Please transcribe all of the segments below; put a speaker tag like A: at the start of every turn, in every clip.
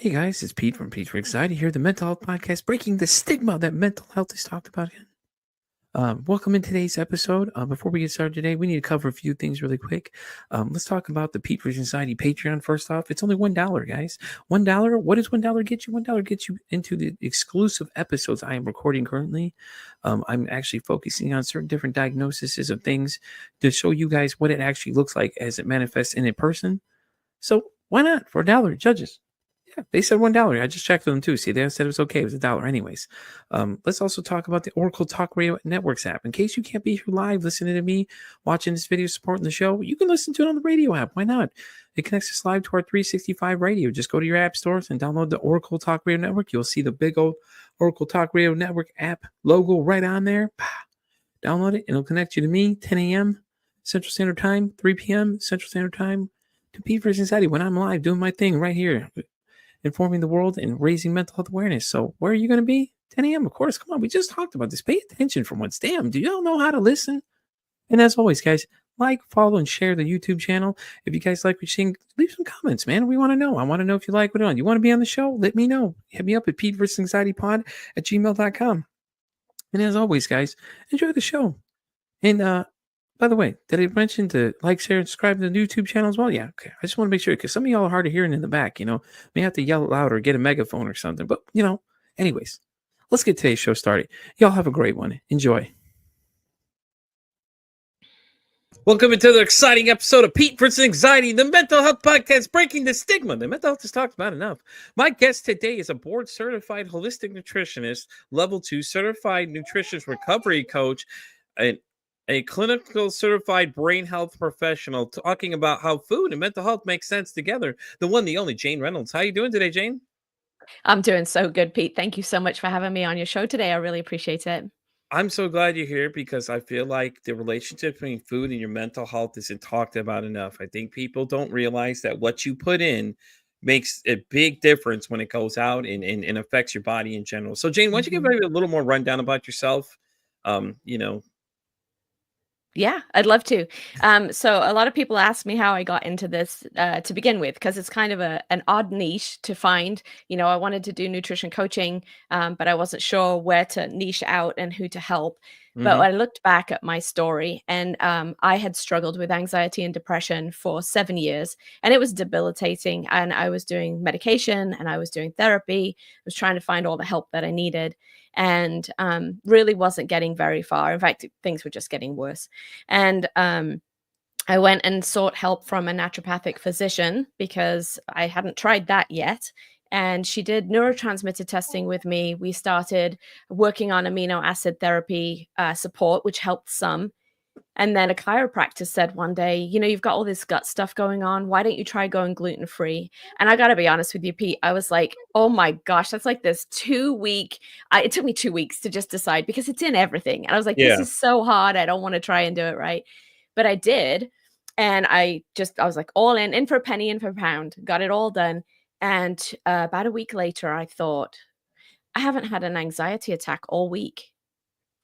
A: Hey guys, it's Pete from Pete for Anxiety here, the mental health podcast, breaking the stigma that mental health is talked about in. Welcome in today's episode. Before we get started today, we need to cover a few things really quick. Let's talk about the Pete for Anxiety Patreon first off. It's only $1, guys. $1. What does $1 get you? $1 gets you into the exclusive episodes I am recording currently. I'm actually focusing on certain different diagnoses of things to show you guys what it actually looks like as it manifests in a person. So why not for $1, judges? Yeah, they said $1. I just checked with them too. See, they said it was okay. It was $1 anyways. Let's also talk about the Oracle Talk Radio Networks app. In case you can't be here live listening to me, watching this video, supporting the show, you can listen to it on the radio app. Why not? It connects us live to our 365 radio. Just go to your app stores and download the Oracle Talk Radio Network. You'll see the big old Oracle Talk Radio Network app logo right on there. Download it, and it'll connect you to me, 10 a.m. Central Standard Time, 3 p.m. Central Standard Time, to Pete for Anxiety when I'm live doing my thing right here, informing the world and raising mental health awareness. So where are you going to be? 10 a.m. Of course. Come on. We just talked about this. Pay attention for once. Damn. Do y'all know how to listen? And as always, guys, like, follow, and share the YouTube channel. If you guys like what you're seeing, leave some comments, man. We want to know. I want to know if you like what we're on. You want to be on the show? Let me know. Hit me up at PeteVersusAnxietyPod@gmail.com. And as always, guys, enjoy the show. And by the way, did I mention to like, share, and subscribe to the YouTube channel as well? Yeah, okay. I just want to make sure, because some of y'all are hard of hearing in the back, may have to yell louder or get a megaphone or something. But, anyways, let's get today's show started. Y'all have a great one. Enjoy. Welcome into the exciting episode of Pete versus Anxiety, the mental health podcast, breaking the stigma. The mental health is talked about enough. My guest today is a board-certified holistic nutritionist, level 2 certified nutritionist recovery coach, and a clinical certified brain health professional, talking about how food and mental health make sense together. The one, the only, Jayne Reynolds. How you doing today, Jayne?
B: I'm doing so good, Pete. Thank you so much for having me on your show today. I really appreciate it.
A: I'm so glad you're here, because I feel like the relationship between food and your mental health isn't talked about enough. I think people don't realize that what you put in makes a big difference when it goes out and affects your body in general. So, Jayne, why don't you give maybe a little more rundown about yourself? Um, you know,
B: Yeah, I'd love to. So a lot of people ask me how I got into this to begin with, because it's kind of an odd niche to find. I wanted to do nutrition coaching, but I wasn't sure where to niche out and who to help. But
A: mhm.
B: I looked back at my story, and I had struggled with anxiety and depression for 7 years, and it was debilitating. And I was doing medication and I was doing therapy. I was trying to find all the help that I needed, and really wasn't getting very far. In fact, things were just getting worse. And I went and sought help from a naturopathic physician because I hadn't tried that yet. And she did neurotransmitter testing with me. We started working on amino acid therapy support, which helped some. And then a chiropractor said one day, you've got all this gut stuff going on. Why don't you try going gluten free? And I got to be honest with you, Pete, I was like, oh my gosh, that's like this 2 week. It took me 2 weeks to just decide, because it's in everything. And I was like, this
A: Yeah.
B: is so hard. I don't want to try and do it right. But I did. And I was like, all in for a penny, in for a pound, got it all done. And about a week later, I thought, I haven't had an anxiety attack all week.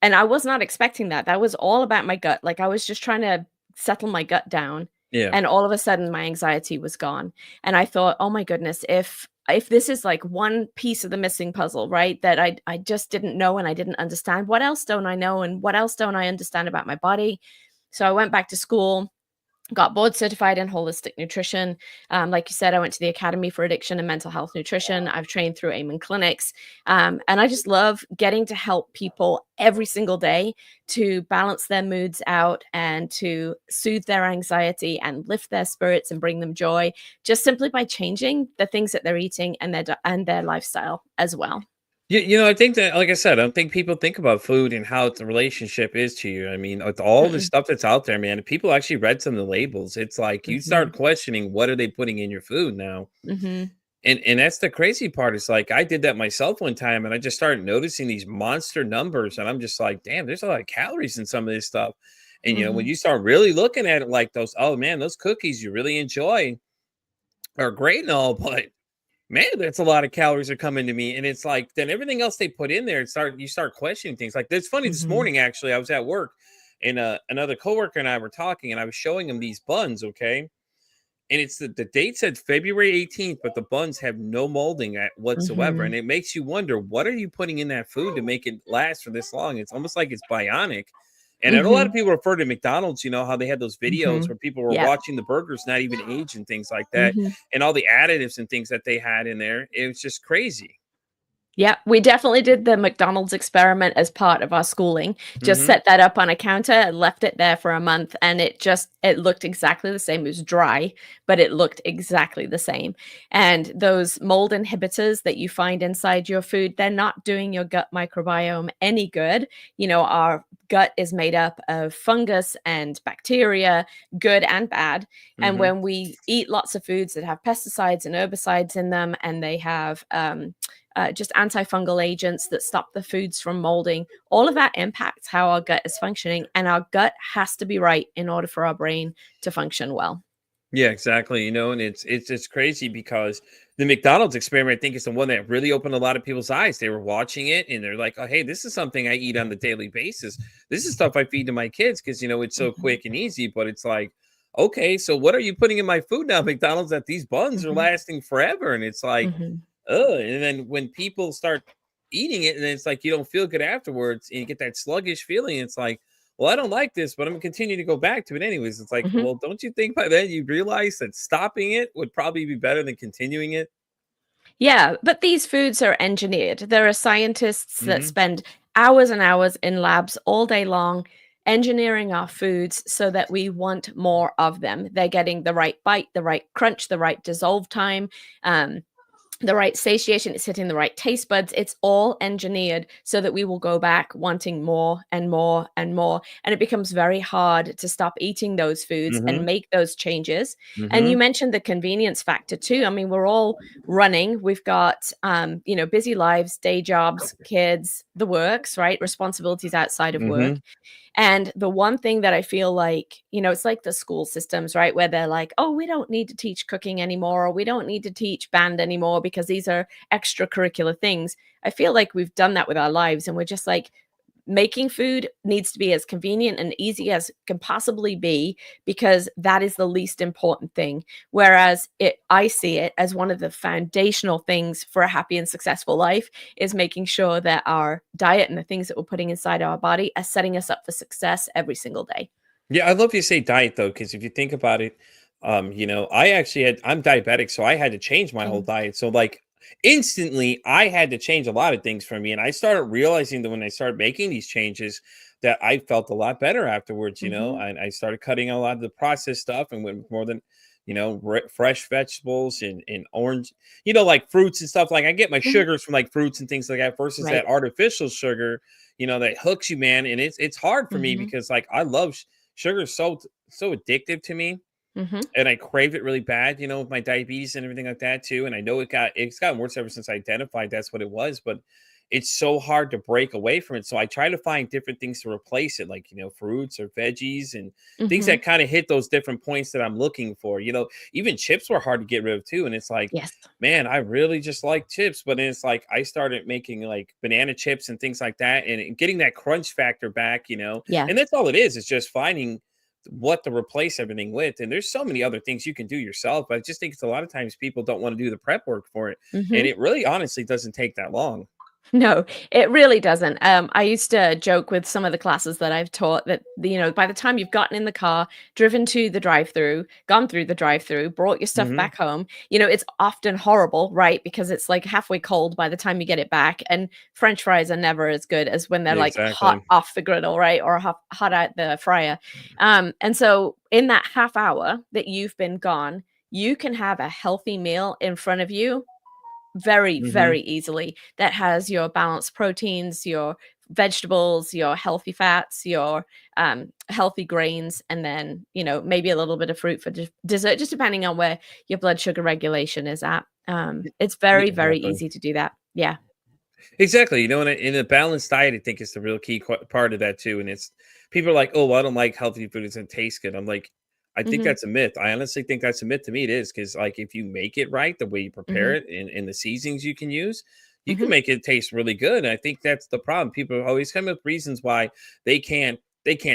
B: And I was not expecting that. That was all about my gut. Like, I was just trying to settle my gut down.
A: Yeah.
B: And all of a sudden my anxiety was gone. And I thought, oh my goodness, if this is like one piece of the missing puzzle, right, that I just didn't know and I didn't understand, what else don't I know and what else don't I understand about my body? So I went back to school, got board certified in holistic nutrition. Like you said, I went to the Academy for Addiction and Mental Health Nutrition. I've trained through Amen Clinics. And I just love getting to help people every single day to balance their moods out and to soothe their anxiety and lift their spirits and bring them joy, just simply by changing the things that they're eating and their lifestyle as well.
A: I think that, like I said, I don't think people think about food and how the relationship is to you. I mean, with all the
B: Mm-mm.
A: stuff that's out there, man, if people actually read some of the labels, it's like you
B: Mm-hmm.
A: start questioning, what are they putting in your food now?
B: Mm-hmm.
A: And that's the crazy part. It's like I did that myself one time, and I just started noticing these monster numbers, and I'm just like, damn, there's a lot of calories in some of this stuff. And when
B: Mm-hmm.
A: you start really looking at it, like those, oh man, those cookies you really enjoy are great and all, but man, that's a lot of calories are coming to me. And it's like, then everything else they put in there, you start questioning things. Like, it's funny, this
B: Mm-hmm.
A: morning, actually, I was at work, and another coworker and I were talking, and I was showing him these buns. Okay. and it's the date said February 18th, but the buns have no molding whatsoever.
B: Mhm.
A: And it makes you wonder, what are you putting in that food to make it last for this long? It's almost like it's bionic. And I know a lot of
B: Mhm.
A: people refer to McDonald's, how they had those videos
B: Mhm.
A: where people were
B: Yep.
A: watching the burgers not even age and things like that,
B: Mhm.
A: and all the additives and things that they had in there. It was just crazy.
B: Yeah, we definitely did the McDonald's experiment as part of our schooling. Just
A: Hmm.
B: set that up on a counter and left it there for a month, and it looked exactly the same. It was dry, but it looked exactly the same. And those mold inhibitors that you find inside your food, they're not doing your gut microbiome any good. Our gut is made up of fungus and bacteria, good and bad. And
A: Hmm.
B: when we eat lots of foods that have pesticides and herbicides in them, and they have just antifungal agents that stop the foods from molding. All of that impacts how our gut is functioning, and our gut has to be right in order for our brain to function well.
A: Yeah, exactly. And it's crazy because the McDonald's experiment, I think, is the one that really opened a lot of people's eyes. They were watching it and they're like, "Oh, hey, this is something I eat on the daily basis. This is stuff I feed to my kids because it's so
B: Mhm,
A: quick and easy." But it's like, okay, so what are you putting in my food now, McDonald's? That these buns are
B: mhm,
A: lasting forever, and it's like,
B: mhm,
A: ugh. And then when people start eating it, and then it's like you don't feel good afterwards, and you get that sluggish feeling. It's like, well, I don't like this, but I'm gonna continue to go back to it anyways. It's like,
B: mhm.
A: well, don't you think by then you realize that stopping it would probably be better than continuing it?
B: Yeah, but these foods are engineered. There are scientists that
A: Hmm.
B: spend hours and hours in labs all day long engineering our foods so that we want more of them. They're getting the right bite, the right crunch, the right dissolve time. Um, the right satiation, it's hitting the right taste buds. It's all engineered so that we will go back wanting more and more and more. And it becomes very hard to stop eating those foods and
A: Hmm.
B: make those changes. And you
A: Hmm.
B: mentioned the convenience factor too. I mean, we're all running. We've got, busy lives, day jobs, kids, the works, right? Responsibilities outside of work.
A: Hmm.
B: And the one thing that I feel like, it's like the school systems, right? Where they're like, oh, we don't need to teach cooking anymore, or we don't need to teach band anymore because these are extracurricular things. I feel like we've done that with our lives. And we're just like, making food needs to be as convenient and easy as can possibly be because that is the least important thing. Whereas I see it as one of the foundational things for a happy and successful life is making sure that our diet and the things that we're putting inside our body are setting us up for success every single day.
A: Yeah, I love you say diet though, because if you think about it, I'm diabetic, so I had to change my whole
B: Mm.
A: diet. So like instantly I had to change a lot of things for me. And I started realizing that when I started making these changes, that I felt a lot better afterwards.
B: Mhm.
A: And I started cutting a lot of the processed stuff and went with more than fresh vegetables and orange, like fruits and stuff. Like I get my
B: Mhm.
A: sugars from like fruits and things like that versus that
B: Right.
A: artificial sugar, that hooks you, man. And it's hard for me
B: Mhm.
A: because like I love sugar is so addictive to me,
B: Mhm.
A: and I crave it really bad, with my diabetes and everything like that too. And I know it's gotten worse ever since I identified that's what it was, but it's so hard to break away from it. So I try to find different things to replace it, like fruits or veggies and things
B: Mhm.
A: that kind of hit those different points that I'm looking for. Even chips were hard to get rid of too. And it's like,
B: Yes.
A: man, I really just like chips. But then it's like I started making like banana chips and things like that, and getting that crunch factor back.
B: Yeah.
A: And that's all it is. It's just finding what to replace everything with. And there's so many other things you can do yourself. But I just think it's a lot of times people don't want to do the prep work for it. And
B: Mhm.
A: it really honestly doesn't take that long.
B: No, it really doesn't. I used to joke with some of the classes that I've taught that, by the time you've gotten in the car, driven to the drive-through, gone through the drive-through, brought your stuff
A: Hmm.
B: back home, it's often horrible, right? Because it's like halfway cold by the time you get it back. And French fries are never as good as when they're
A: Yeah,
B: like hot
A: exactly.
B: off the griddle, right? Or hot out the fryer. And so in that half hour that you've been gone, you can have a healthy meal in front of you very,
A: Hmm.
B: very easily that has your balanced proteins, your vegetables, your healthy fats, your healthy grains, and then, maybe a little bit of fruit for dessert, just depending on where your blood sugar regulation is at. It's
A: Yeah,
B: very, very
A: exactly.
B: easy to do that. Yeah.
A: Exactly. In a balanced diet, I think is the real key part of that too. And it's people are like, oh, well, I don't like healthy food. It doesn't taste good. I'm like, I think
B: Hmm.
A: that's a myth. I honestly think that's a myth. To me, it is because like if you make it right, the way you prepare
B: Hmm.
A: it and the seasonings you can use, you can
B: Hmm.
A: make it taste really good. And I think that's the problem. People always come up with reasons why they can't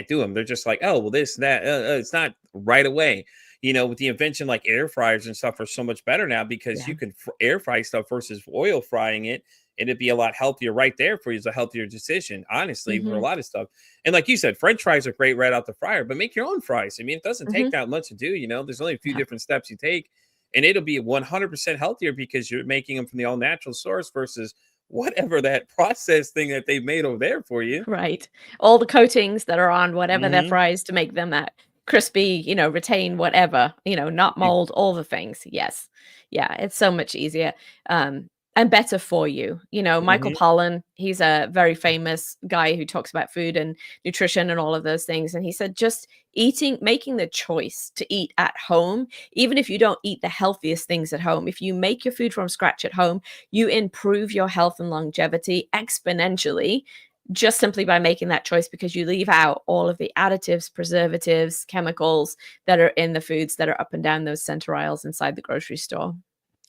A: do them. They're just like, oh, well, this, that, it's not right away.
C: with the invention like air fryers and stuff are so much better now because
B: Yeah.
C: you can air fry stuff versus oil frying it. And it'd be a lot healthier right there for you. It's a healthier decision, honestly, for a
B: Mhm.
C: lot of stuff. And like you said, French fries are great right out the fryer, but make your own fries. I mean, it doesn't take
B: Mhm.
C: that much to do. There's only a few
B: Yeah.
C: different steps you take, and it'll be 100% healthier because you're making them from the all natural source versus whatever that process thing that they've made over there for you.
B: Right. All the coatings that are on whatever their
C: Hmm.
B: fries to make them that crispy, retain whatever, not mold, all the things. Yes. Yeah, it's so much easier. Um, and better for you. Michael
C: Hmm.
B: Pollan, he's a very famous guy who talks about food and nutrition and all of those things. And he said just making the choice to eat at home, even if you don't eat the healthiest things at home, if you make your food from scratch at home, you improve your health and longevity exponentially just simply by making that choice because you leave out all of the additives, preservatives, chemicals that are in the foods that are up and down those center aisles inside the grocery store.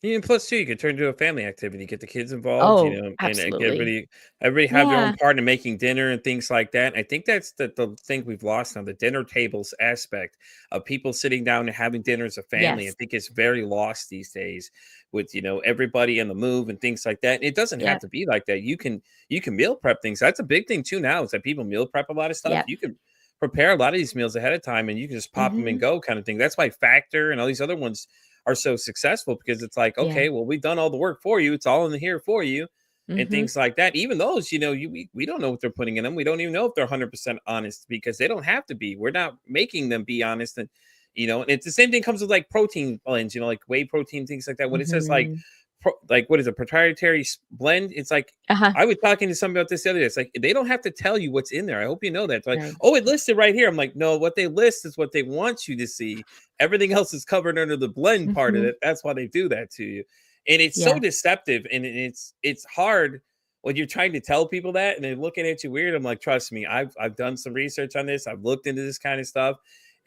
C: Yeah, and plus too, you could turn it into a family activity, get the kids involved,
B: Oh,
C: and get
B: absolutely.
C: everybody have their own
B: Yeah.
C: part in making dinner and things like that. And I think that's the thing we've lost now, the dinner tables aspect of people sitting down and having dinner as a family. I
B: Yes.
C: think it's very lost these days with everybody in the move and things like that. And it doesn't have
B: Yep.
C: to be like that. You can meal prep things. That's a big thing too now, is that people meal prep a lot of stuff.
B: Yep.
C: You can prepare a lot of these meals ahead of time and you can just pop them and
B: Mhm.
C: go kind of thing. That's why Factor and all these other ones are so successful because it's like,
B: Yeah.
C: okay, well, we've done all the work for you. It's all in here for you and
B: Mhm.
C: things like that. Even those, we don't know what they're putting in them. We don't even know if they're 100% honest because they don't have to be. We're not making them be honest. And it's the same thing comes with like protein blends, like whey protein, things like that. When it says like,
B: Mhm.
C: like what is a proprietary blend? It's like,
B: Uh-huh.
C: I was talking to somebody about this the other day. It's like they don't have to tell you what's in there. I hope you know that. It's like,
B: Right.
C: oh, it listed right here. I'm like, no, what they list is what they want you to see. Everything else is covered under the blend part of
B: Mhm.
C: it. That's why they do that to you. And it's so
B: Yeah.
C: deceptive and it's hard when you're trying to tell people that and they're looking at you weird. I'm like, trust me, I've done some research on this. I've looked into this kind of stuff.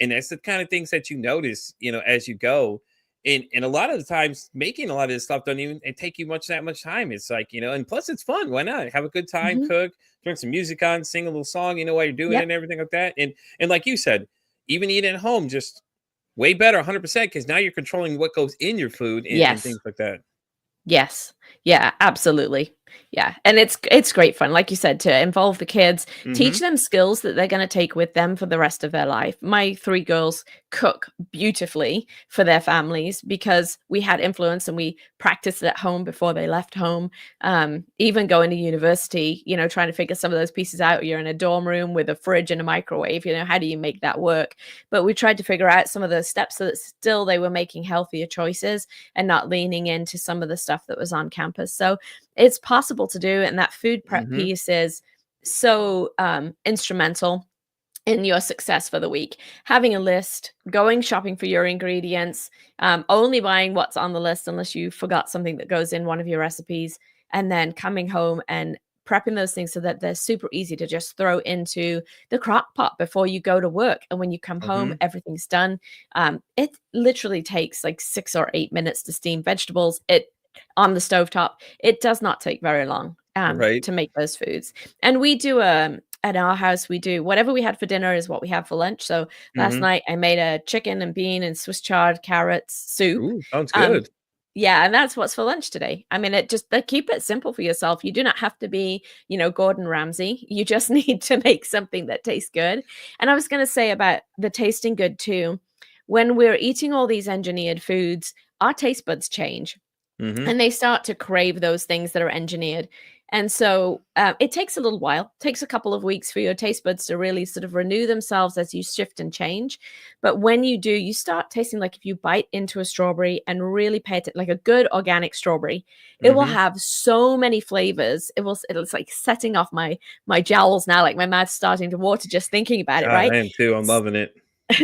C: And that's the kind of things that you notice, as you go. And a lot of the times making a lot of this stuff don't even take you that much time. It's like, and plus it's fun. Why not? Have a good time,
B: Mhm.
C: cook, turn some music on, sing a little song, while you're doing it
B: Yep.
C: and everything like that. And like you said, even eating at home, just way better, 100%, because now you're controlling what goes in your food and
B: Yes.
C: things like that.
B: Yes. Yeah, absolutely. Yeah. And it's great fun, like you said, to involve the kids, teach
C: Mhm.
B: them skills that they're going to take with them for the rest of their life. My 3 girls cook beautifully for their families because we had influence and we practiced at home before they left home. Even going to university, trying to figure some of those pieces out. You're in a dorm room with a fridge and a microwave, how do you make that work? But we tried to figure out some of those steps so that still they were making healthier choices and not leaning into some of the stuff that was on campus. So it's possible to do. And that food prep
C: Mhm.
B: piece is so instrumental in your success for the week. Having a list, going shopping for your ingredients, only buying what's on the list unless you forgot something that goes in one of your recipes, and then coming home and prepping those things so that they're super easy to just throw into the crock pot before you go to work. And when you come home,
C: Mhm.
B: everything's done. It literally takes like 6 or 8 minutes to steam vegetables. It on the stovetop. It does not take very long
C: Right.
B: to make those foods. And we do at our house, we do whatever we had for dinner is what we have for lunch. So last
C: Mhm.
B: night I made a chicken and bean and Swiss chard carrots soup.
C: Ooh, sounds
B: Um,
C: good.
B: yeah, and that's what's for lunch today. I mean, keep it simple for yourself. You do not have to be, Gordon Ramsay. You just need to make something that tastes good. And I was going to say about the tasting good too. When we're eating all these engineered foods, our taste buds change
C: Mhm.
B: and they start to crave those things that are engineered. And so it takes a little while, takes a couple of weeks for your taste buds to really sort of renew themselves as you shift and change. But when you do, you start tasting like if you bite into a strawberry and really pay attention, like a good organic strawberry, it will
C: Mhm.
B: have so many flavors. It's like setting off my jowls now, like my mouth's starting to water just thinking about it,
C: God,
B: right?
C: I am too. I'm loving it.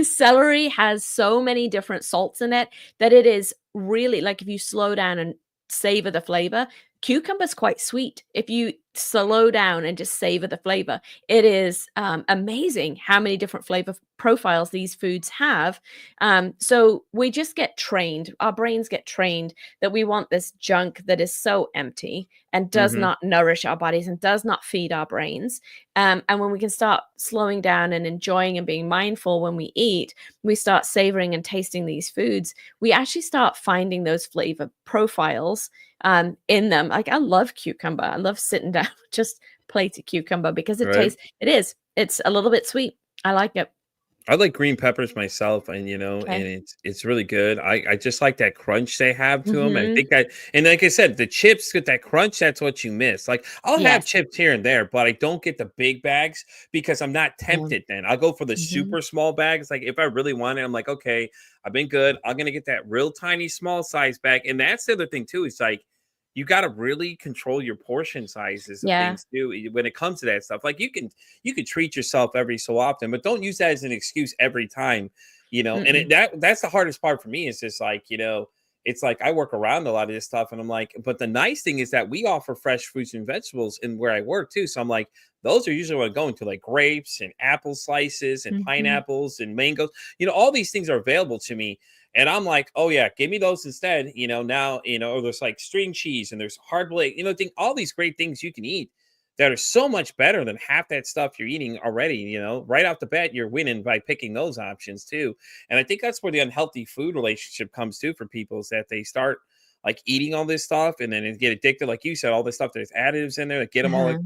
B: Celery has so many different salts in it that it is really like if you slow down and savor the flavor, cucumber's quite sweet. If you slow down and just savor the flavor. It is amazing how many different flavor profiles these foods have. So we just get trained, our brains get trained that we want this junk that is so empty and does not nourish our bodies and does not feed our brains. And when we can start slowing down and enjoying and being mindful when we eat, we start savoring and tasting these foods, we actually start finding those flavor profiles in them. Like I love cucumber. I love sitting down just plate of cucumber because it tastes, it's a little bit sweet. I like it.
C: I like green peppers myself, and and it's really good. I just like that crunch they have to them. I think and like I said, the chips with that crunch, that's what you miss. Like I'll have chips here and there, but I don't get the big bags because I'm not tempted. Then I'll go for the super small bags. Like if I really want it, I'm like, okay, I've been good. I'm gonna get that real tiny small size bag. And that's the other thing too. It's like you got to really control your portion sizes and things too when it comes to that stuff. Like you can treat yourself every so often, but don't use that as an excuse every time, And that's the hardest part for me is just like, it's like I work around a lot of this stuff and I'm like, but the nice thing is that we offer fresh fruits and vegetables in where I work too. So I'm like, those are usually what I'm going to, like grapes and apple slices and pineapples and mangoes. All these things are available to me. And I'm like, oh yeah, give me those instead. Now, or there's like string cheese and there's hard boiled, all these great things you can eat that are so much better than half that stuff you're eating already. Right off the bat, you're winning by picking those options too. And I think that's where the unhealthy food relationship comes too for people is that they start like eating all this stuff and then they get addicted. Like you said, all this stuff, there's additives in there that get them all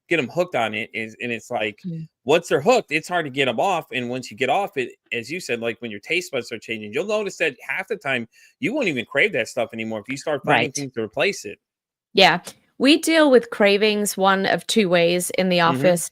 C: get them hooked on it and it's like once they're hooked, it's hard to get them off. And once you get off it, as you said, like when your taste buds are changing, you'll notice that half the time you won't even crave that stuff anymore if you start finding things to replace it.
B: Yeah. We deal with cravings one of two ways in the office.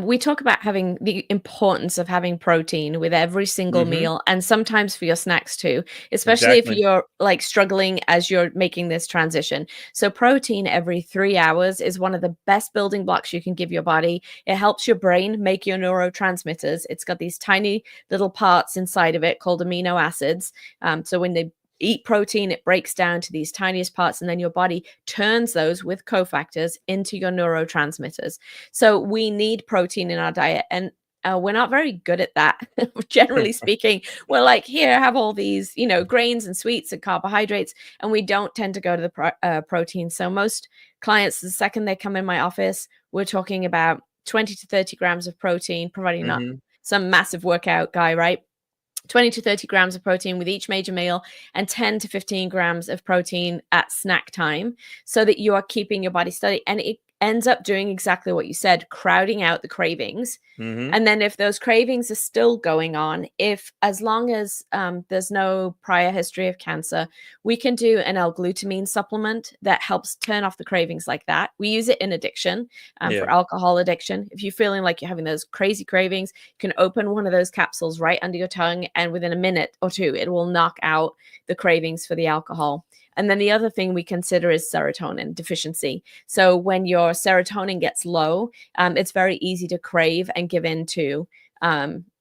B: We talk about having the importance of having protein with every single meal and sometimes for your snacks too, especially if you're like struggling as you're making this transition. So protein every 3 hours is one of the best building blocks you can give your body. It helps your brain make your neurotransmitters. It's got these tiny little parts inside of it called amino acids. So when they eat protein, it breaks down to these tiniest parts, and then your body turns those with cofactors into your neurotransmitters. So we need protein in our diet, and we're not very good at that. Generally speaking, we're like, here, have all these, grains and sweets and carbohydrates, and we don't tend to go to the protein. So most clients, the second they come in my office, we're talking about 20 to 30 grams of protein, providing not some massive workout guy, right? 20 to 30 grams of protein with each major meal and 10 to 15 grams of protein at snack time so that you are keeping your body steady. And it ends up doing exactly what you said, crowding out the cravings. And then if those cravings are still going on, as long as there's no prior history of cancer, we can do an L-glutamine supplement that helps turn off the cravings like that. We use it in addiction for alcohol addiction. If you're feeling like you're having those crazy cravings, you can open one of those capsules right under your tongue, and within a minute or two, it will knock out the cravings for the alcohol. And then the other thing we consider is serotonin deficiency. So when your serotonin gets low, it's very easy to crave and give in to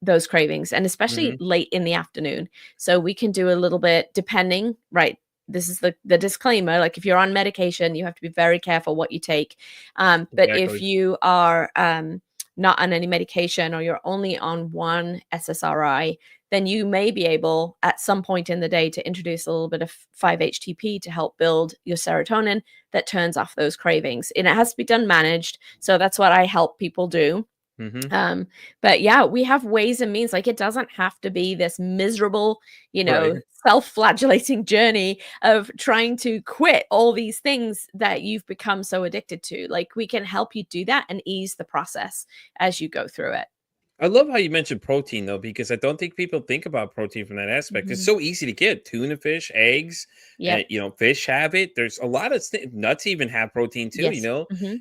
B: those cravings, and especially late in the afternoon. So we can do a little bit depending, right? This is the disclaimer. Like if you're on medication, you have to be very careful what you take. But if you are not on any medication or you're only on one SSRI, then you may be able at some point in the day to introduce a little bit of 5-HTP to help build your serotonin that turns off those cravings. And it has to be done managed. So that's what I help people do. But yeah, we have ways and means. Like it doesn't have to be this miserable, self-flagellating journey of trying to quit all these things that you've become so addicted to. Like we can help you do that and ease the process as you go through it.
C: I love how you mentioned protein though, because I don't think people think about protein from that aspect. It's so easy to get tuna fish, eggs, fish have it. There's a lot of nuts even have protein too,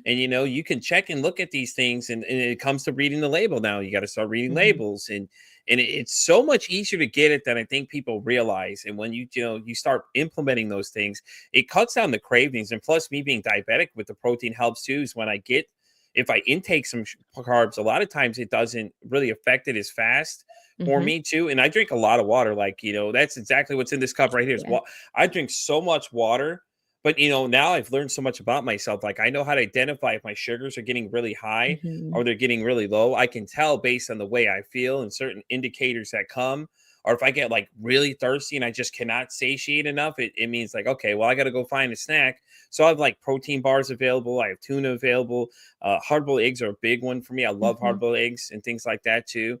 C: and you can check and look at these things and it comes to reading the label. Now you got to start reading labels and it's so much easier to get it than I think people realize. And when you start implementing those things, it cuts down the cravings. And plus me being diabetic with the protein helps too, is when if I intake some carbs, a lot of times it doesn't really affect it as fast for me too. And I drink a lot of water. Like, that's exactly what's in this cup right here. I drink so much water, But, you know, now I've learned so much about myself. Like, I know how to identify if my sugars are getting really high
B: Mhm.
C: or they're getting really low. I can tell based on the way I feel and certain indicators that come. Or if I get like really thirsty and I just cannot satiate enough, it means like, okay, well, I got to go find a snack. So I have like protein bars available. I have tuna available. Hard-boiled eggs are a big one for me. I love
B: Mhm.
C: hard-boiled eggs and things like that too.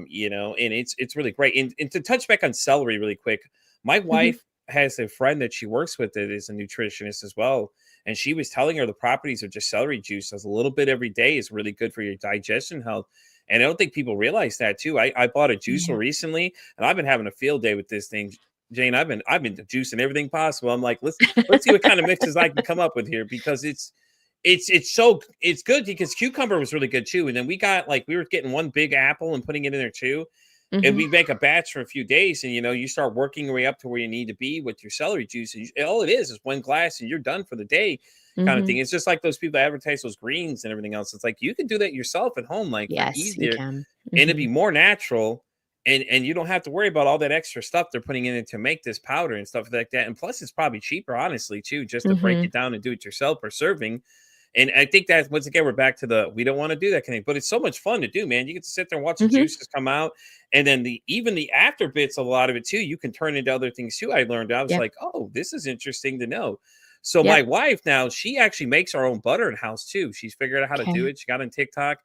C: You know, and it's really great. And to touch back on celery really quick, my
B: Mhm.
C: wife has a friend that she works with that is a nutritionist as well. And she was telling her the properties of just celery juice as a little bit every day is really good for your digestion health. And I don't think people realize that too. I bought a juicer
B: Yeah.
C: recently and I've been having a field day with this thing. Jane, I've been juicing everything possible. I'm like, let's see what kind of mixes I can come up with here because it's good because cucumber was really good too. And then we were getting one big apple and putting it in there too, and
B: Mhm.
C: we make a batch for a few days, and you know, you start working your way up to where you need to be with your celery juice. And all it is one glass, and you're done for the day, kind of thing.
B: Mhm.
C: It's just like those people that advertise those greens and everything else. It's like you can do that yourself at home, like for
B: Yes, you
C: easier,
B: can.
C: and it'd be
B: Mhm.
C: more natural. And you don't have to worry about all that extra stuff they're putting in it to make this powder and stuff like that. And plus, it's probably cheaper, honestly, too, just to break
B: Mhm.
C: it down and do it yourself or serving. And I think that once again, we're back to we don't want to do that kind of thing, but it's so much fun to do, man. You get to sit there and watch the
B: Mhm.
C: juices come out. And then even the after bits, a lot of it too, you can turn into other things too. I learned, I was
B: Yep.
C: like, oh, this is interesting to know. So my
B: Yep.
C: wife now, she actually makes her own butter in house too. She's figured out how to do
B: Okay.
C: it. She got on TikTok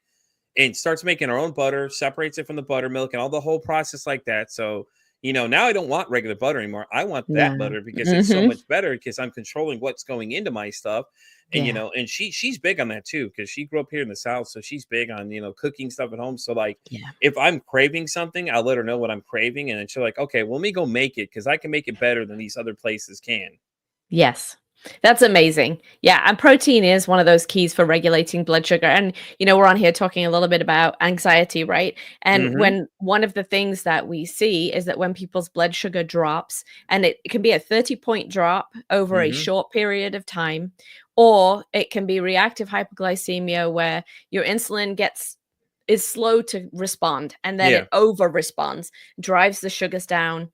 C: and starts making her own butter, separates it from the buttermilk and all the whole process like that. So, you know, now I don't want regular butter anymore. I want that
B: No.
C: butter because it's so
B: Mhm.
C: much better because I'm controlling what's going into my stuff. And you
B: Yeah.
C: know, and she's big on that too because she grew up here in the South, so she's big on, you know, cooking stuff at home. So like,
B: Yeah.
C: if I'm craving something, I'll let her know what I'm craving, and then she'll like, okay, well, let me go make it because I can make it better than these other places can.
B: Yes. That's amazing. Yeah, and protein is one of those keys for regulating blood sugar. And we're on here talking a little bit about anxiety, right? And
C: Mm-hmm.
B: when one of the things that we see is that when people's blood sugar drops, and it can be a 30-point drop over a
C: Mm-hmm.
B: short period of time, or it can be reactive hypoglycemia where your insulin is slow to respond and then
C: Yeah.
B: it over responds, drives the sugars down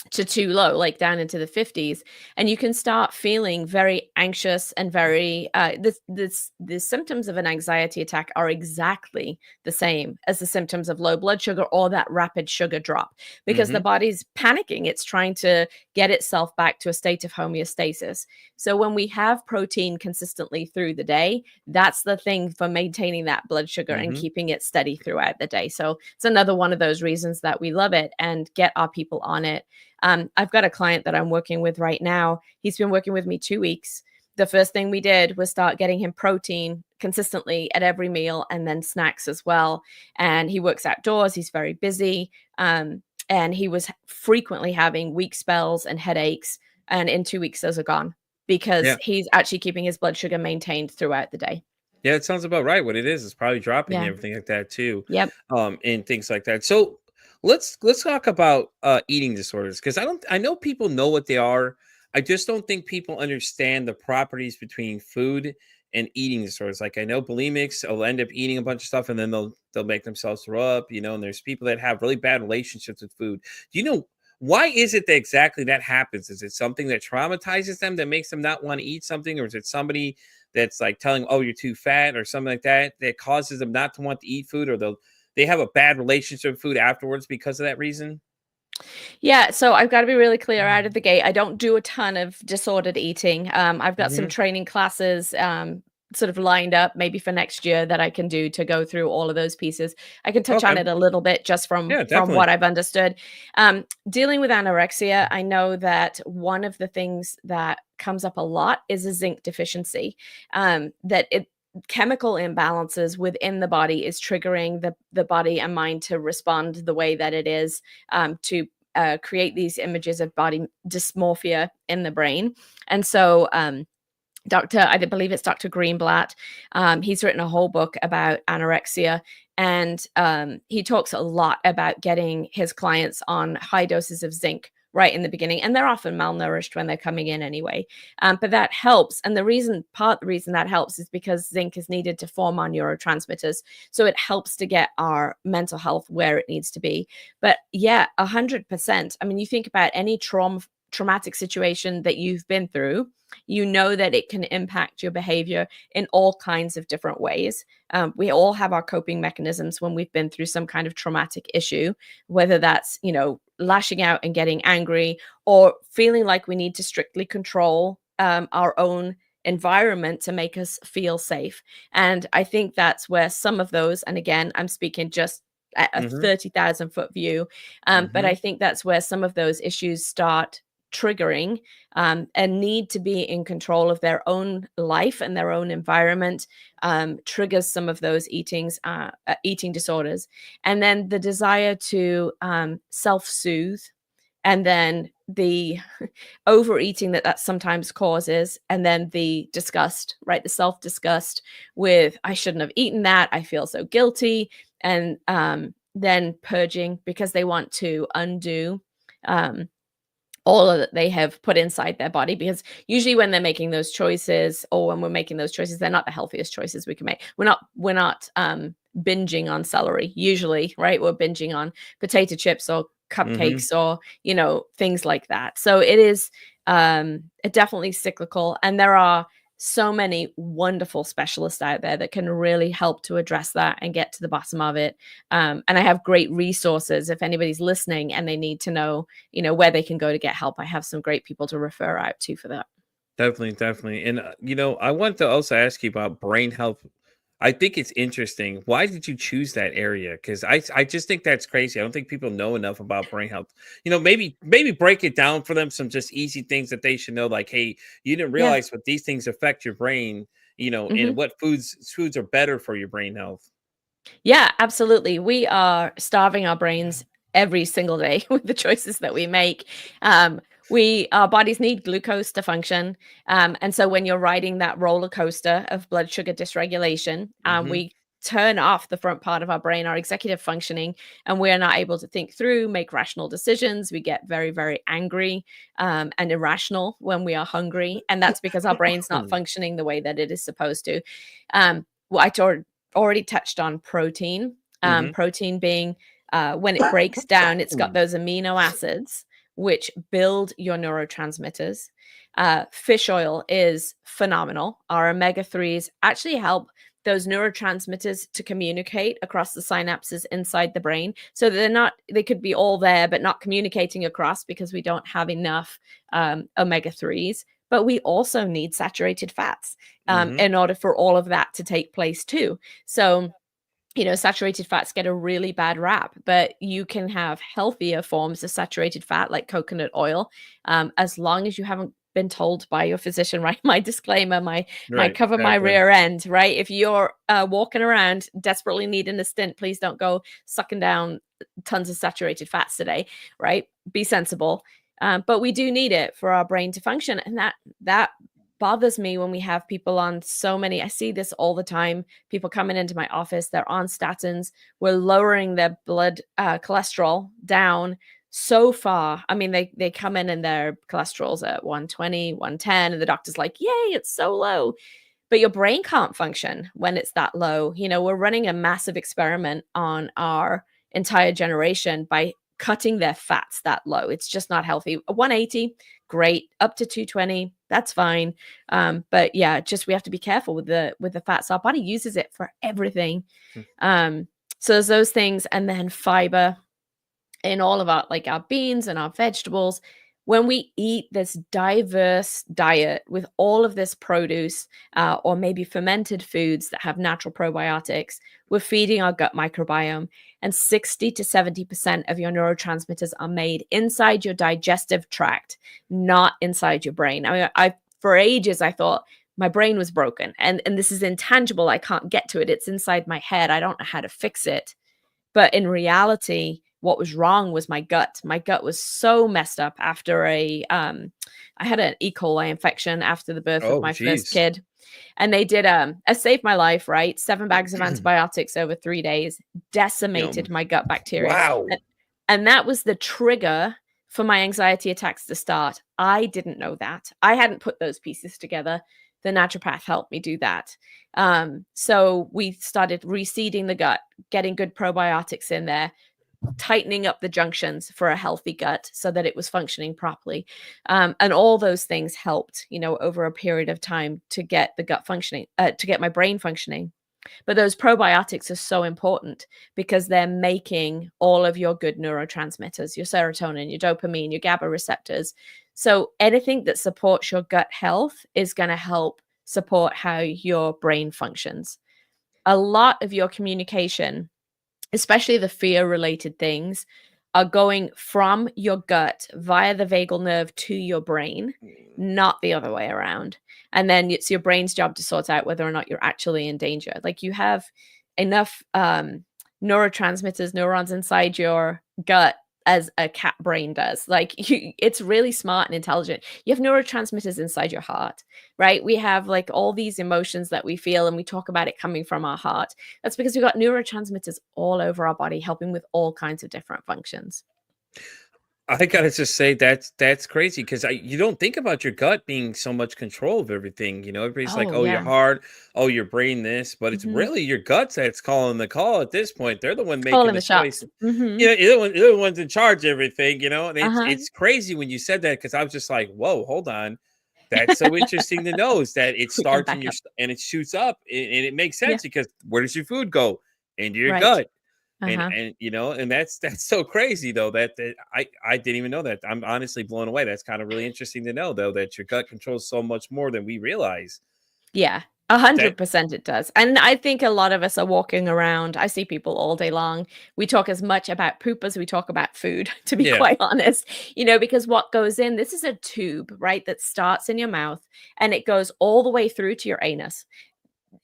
B: to too low, like down into the 50s, and you can start feeling very anxious and very the symptoms of an anxiety attack are exactly the same as the symptoms of low blood sugar or that rapid sugar drop, because the
C: Mm-hmm.
B: body's panicking. It's trying to get itself back to a state of homeostasis. So when we have protein consistently through the day, that's the thing for maintaining that blood sugar and
C: Mm-hmm.
B: keeping it steady throughout the day. So it's another one of those reasons that we love it and get our people on it. I've got a client that I'm working with right now. He's been working with me 2 weeks. The first thing we did was start getting him protein consistently at every meal and then snacks as well. And he works outdoors. He's very busy. And he was frequently having weak spells and headaches. And in 2 weeks, those are gone because
C: Yeah.
B: he's actually keeping his blood sugar maintained throughout the day.
C: Yeah, it sounds about right. What it is probably dropping and
B: Yeah.
C: everything like that too,
B: Yep.
C: and things like that. So let's talk about eating disorders because I know people know what they are. I just don't think people understand the properties between food and eating disorders. Like I know bulimics will end up eating a bunch of stuff and then they'll make themselves throw up. You know, and there's people that have really bad relationships with food. Do you know why is it that exactly that happens? Is it something that traumatizes them that makes them not want to eat something, or is it somebody that's like telling, "Oh, you're too fat," or something like that, that causes them not to want to eat food, or they have a bad relationship with food afterwards because of that reason?
B: Yeah, so I've got to be really clear out of the gate. I don't do a ton of disordered eating. I've got some
C: Mhm.
B: training classes sort of lined up maybe for next year that I can do to go through all of those pieces. I can touch on
C: Okay.
B: it a little bit just
C: Yeah,
B: from what
C: definitely.
B: I've understood. Dealing with anorexia, I know that one of the things that comes up a lot is a zinc deficiency. That it chemical imbalances within the body is triggering the body and mind to respond the way that it is, to create these images of body dysmorphia in the brain. And so, I believe it's Dr. Greenblatt. He's written a whole book about anorexia, and he talks a lot about getting his clients on high doses of zinc right in the beginning, and they're often malnourished when they're coming in anyway. But that helps, and the reason that helps is because zinc is needed to form our neurotransmitters, so it helps to get our mental health where it needs to be. But yeah, 100%. I mean, you think about any traumatic situation that you've been through, you know that it can impact your behavior in all kinds of different ways. We all have our coping mechanisms when we've been through some kind of traumatic issue, whether that's, lashing out and getting angry, or feeling like we need to strictly control our own environment to make us feel safe. And I think that's where some of those, and again, I'm speaking just at a 30,000 foot view, but I think that's where some of those issues start triggering a need to be in control of their own life and their own environment, triggers some of those eating disorders. And then the desire to self-soothe, and then the overeating that sometimes causes, and then the disgust, right? The self-disgust with, I shouldn't have eaten that, I feel so guilty, and then purging because they want to undo all of that they have put inside their body, because usually when they're making those choices, or when we're making those choices, they're not the healthiest choices we can make. We're not binging on celery usually, right? We're binging on potato chips or cupcakes or things like that. So it is definitely cyclical, and there are so many wonderful specialists out there that can really help to address that and get to the bottom of it. And I have great resources if anybody's listening and they need to know, where they can go to get help. I have some great people to refer out to for that.
C: Definitely. And, I want to also ask you about brain health. I think it's interesting. Why did you choose that area? Because I just think that's crazy. I don't think people know enough about brain health. Maybe break it down for them, some just easy things that they should know. Like, hey, you didn't realize what these things affect your brain, and what foods are better for your brain health.
B: Yeah, absolutely. We are starving our brains every single day with the choices that we make. Our bodies need glucose to function. And so when you're riding that roller coaster of blood sugar dysregulation, we turn off the front part of our brain, our executive functioning, and we're not able to think through, make rational decisions. We get very, very angry and irrational when we are hungry. And that's because our brain's not functioning the way that it is supposed to. I already touched on protein. Protein being, when it breaks down, it's got those amino acids which build your neurotransmitters. Fish oil is phenomenal. Our omega-3s actually help those neurotransmitters to communicate across the synapses inside the brain. So they could be all there, but not communicating across because we don't have enough omega-3s. But we also need saturated fats in order for all of that to take place too. So, saturated fats get a really bad rap, but you can have healthier forms of saturated fat like coconut oil, as long as you haven't been told by your physician, right? My disclaimer, my cover my rear end, right? If you're walking around desperately needing a stint, please don't go sucking down tons of saturated fats today, right? Be sensible. But we do need it for our brain to function. And that bothers me when we have people on I see this all the time. People coming into my office, they're on statins. We're lowering their blood cholesterol down so far. I mean, they come in and their cholesterol's at 120, 110, and the doctor's like, yay, it's so low. But your brain can't function when it's that low. We're running a massive experiment on our entire generation by cutting their fats that low. It's just not healthy. 180, great. Up to 220, that's fine. But yeah, we have to be careful with the fats. Our body uses it for everything. So there's those things, and then fiber in all of our beans and our vegetables. When we eat this diverse diet with all of this produce, or maybe fermented foods that have natural probiotics, we're feeding our gut microbiome. And 60 to 70% of your neurotransmitters are made inside your digestive tract, not inside your brain. I mean, for ages, I thought my brain was broken, and this is intangible. I can't get to it. It's inside my head. I don't know how to fix it. But in reality, what was wrong was my gut. My gut was so messed up after I had an E. coli infection after the birth of my first kid. And they did saved my life, right? 7 bags of antibiotics over 3 days, decimated my gut bacteria.
C: Wow.
B: And that was the trigger for my anxiety attacks to start. I didn't know that. I hadn't put those pieces together. The naturopath helped me do that. So we started reseeding the gut, getting good probiotics in there, tightening up the junctions for a healthy gut so that it was functioning properly. And all those things helped, over a period of time to get the gut functioning, to get my brain functioning. But those probiotics are so important because they're making all of your good neurotransmitters, your serotonin, your dopamine, your GABA receptors. So anything that supports your gut health is going to help support how your brain functions. A lot of your communication, especially the fear-related things, are going from your gut via the vagal nerve to your brain, not the other way around. And then it's your brain's job to sort out whether or not you're actually in danger. Like you have enough neurotransmitters, neurons inside your gut as a cat brain does. Like it's really smart and intelligent. You have neurotransmitters inside your heart, right? We have like all these emotions that we feel and we talk about it coming from our heart. That's because we've got neurotransmitters all over our body helping with all kinds of different functions.
C: I gotta just say that's crazy because you don't think about your gut being so much control of everything. Everybody's like, "Oh, your
B: Yeah.
C: heart, oh, your brain, this," but it's really your guts that's calling the call at this point. They're the one making
B: Calling
C: the
B: the shots.
C: choice.
B: Mhm.
C: They're the ones in charge of everything. And
B: Uh-huh.
C: it's crazy when you said that because I was just like, "Whoa, hold on." That's so interesting to know is that it
B: We can
C: starts in
B: back
C: your
B: up.
C: and it shoots up and it makes
B: Yeah.
C: sense because where does your food go? Into your
B: Right.
C: gut. And
B: Uh-huh.
C: and that's so crazy though that I didn't even know that. I'm honestly blown away. That's kind of really interesting to know though that your gut controls so much more than we realize.
B: Yeah,
C: That
B: 100% it does. And I think a lot of us are walking around. I see people all day long. We talk as much about poop as we talk about food, to be
C: yeah.
B: quite honest, because what goes in, this is a tube, right, that starts in your mouth and it goes all the way through to your anus.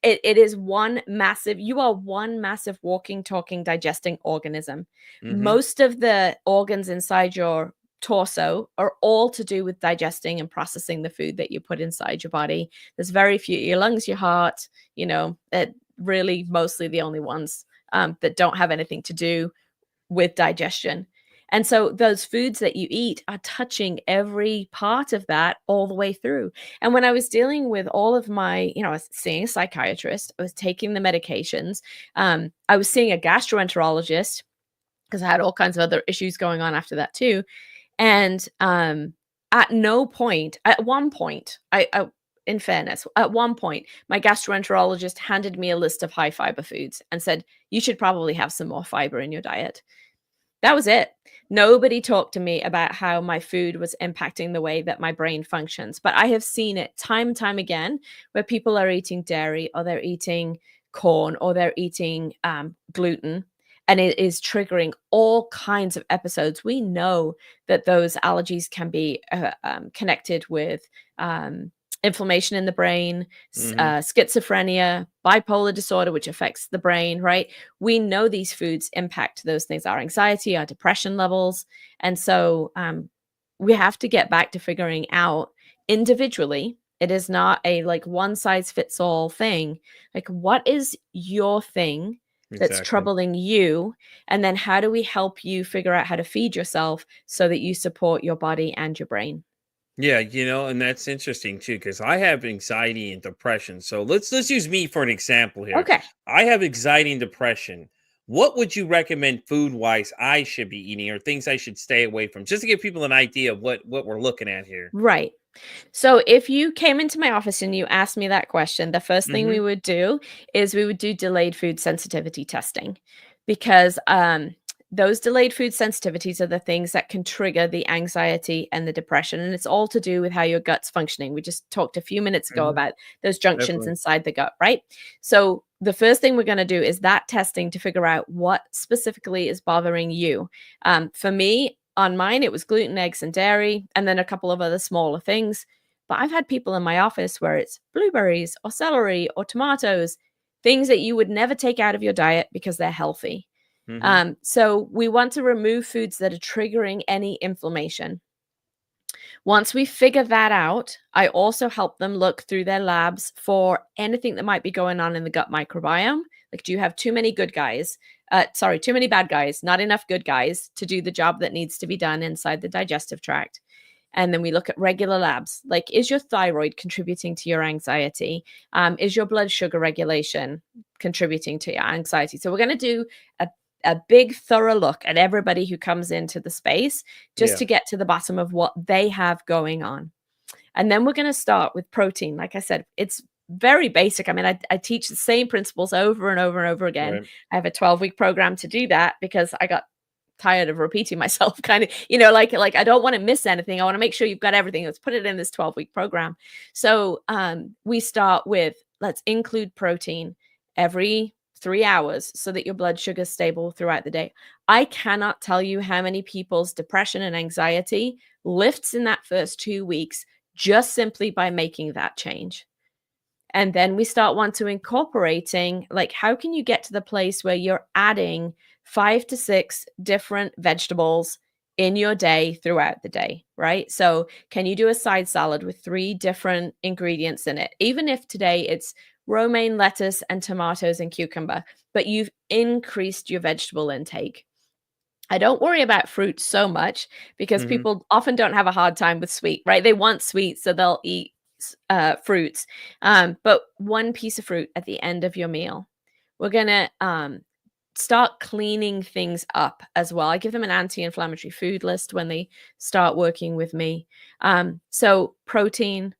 B: It is you are one massive walking, talking, digesting organism.
C: Hmm.
B: Most of the organs inside your torso are all to do with digesting and processing the food that you put inside your body. There's very few, your lungs, your heart, really mostly the only ones that don't have anything to do with digestion. And so those foods that you eat are touching every part of that all the way through. And when I was dealing with all of my, I was seeing a psychiatrist, I was taking the medications, I was seeing a gastroenterologist because I had all kinds of other issues going on after that too. And at one point, in fairness, at one point, my gastroenterologist handed me a list of high fiber foods and said, you should probably have some more fiber in your diet. That was it. Nobody talked to me about how my food was impacting the way that my brain functions. But I have seen it time and time again where people are eating dairy or they're eating corn or they're eating gluten, and it is triggering all kinds of episodes. We know that those allergies can be connected with inflammation in the brain, schizophrenia, bipolar disorder, which affects the brain, right? We know these foods impact those things, our anxiety, our depression levels. And so we have to get back to figuring out individually. It is not a like one size fits all thing. Like, what is your thing that's
C: Exactly.
B: troubling you? And then how do we help you figure out how to feed yourself so that you support your body and your brain?
C: Yeah, and that's interesting too because I have anxiety and depression. So let's use me for an example here.
B: Okay.
C: I have anxiety and depression. What would you recommend food wise I should be eating or things I should stay away from, just to give people an idea of what we're looking at here?
B: Right. So if you came into my office and you asked me that question, the first thing
C: Hmm.
B: we would do is we would do delayed food sensitivity testing, because those delayed food sensitivities are the things that can trigger the anxiety and the depression. And it's all to do with how your gut's functioning. We just talked a few minutes ago
C: Hmm.
B: about those junctions
C: Definitely.
B: inside the gut, right? So the first thing we're going to do is that testing to figure out what specifically is bothering you. For me, on mine, it was gluten, eggs, and dairy, and then a couple of other smaller things. But I've had people in my office where it's blueberries or celery or tomatoes, things that you would never take out of your diet because they're healthy.
C: Hmm.
B: So we want to remove foods that are triggering any inflammation. Once we figure that out, I also help them look through their labs for anything that might be going on in the gut microbiome. Like, do you have too many good guys? Too many bad guys, not enough good guys to do the job that needs to be done inside the digestive tract. And then we look at regular labs. Like, is your thyroid contributing to your anxiety? Is your blood sugar regulation contributing to your anxiety? So we're going to do a a big thorough look at everybody who comes into the space just
C: Yeah.
B: to get to the bottom of what they have going on. And then we're going to start with protein. Like I said, it's very basic. I mean, I teach the same principles over and over and over again.
C: Right.
B: I have a 12-week program to do that because I got tired of repeating myself, kind of, you know, like I don't want to miss anything. I want to make sure you've got everything. Let's put it in this 12-week program. So we start with, let's include protein every 3 hours so that your blood sugar is stable throughout the day. I cannot tell you how many people's depression and anxiety lifts in that first 2 weeks just simply by making that change. And then we start to incorporating, like, how can you get to the place where you're adding 5 to 6 different vegetables in your day throughout the day, right? So can you do a side salad with 3 different ingredients in it? Even if today it's romaine lettuce and tomatoes and cucumber, but you've increased your vegetable intake. I don't worry about fruit so much because
C: Mm-hmm.
B: people often don't have a hard time with sweet, right? They want sweet, so they'll eat fruits. But 1 piece of fruit at the end of your meal. We're going to start cleaning things up as well. I give them an anti-inflammatory food list when they start working with me. So protein,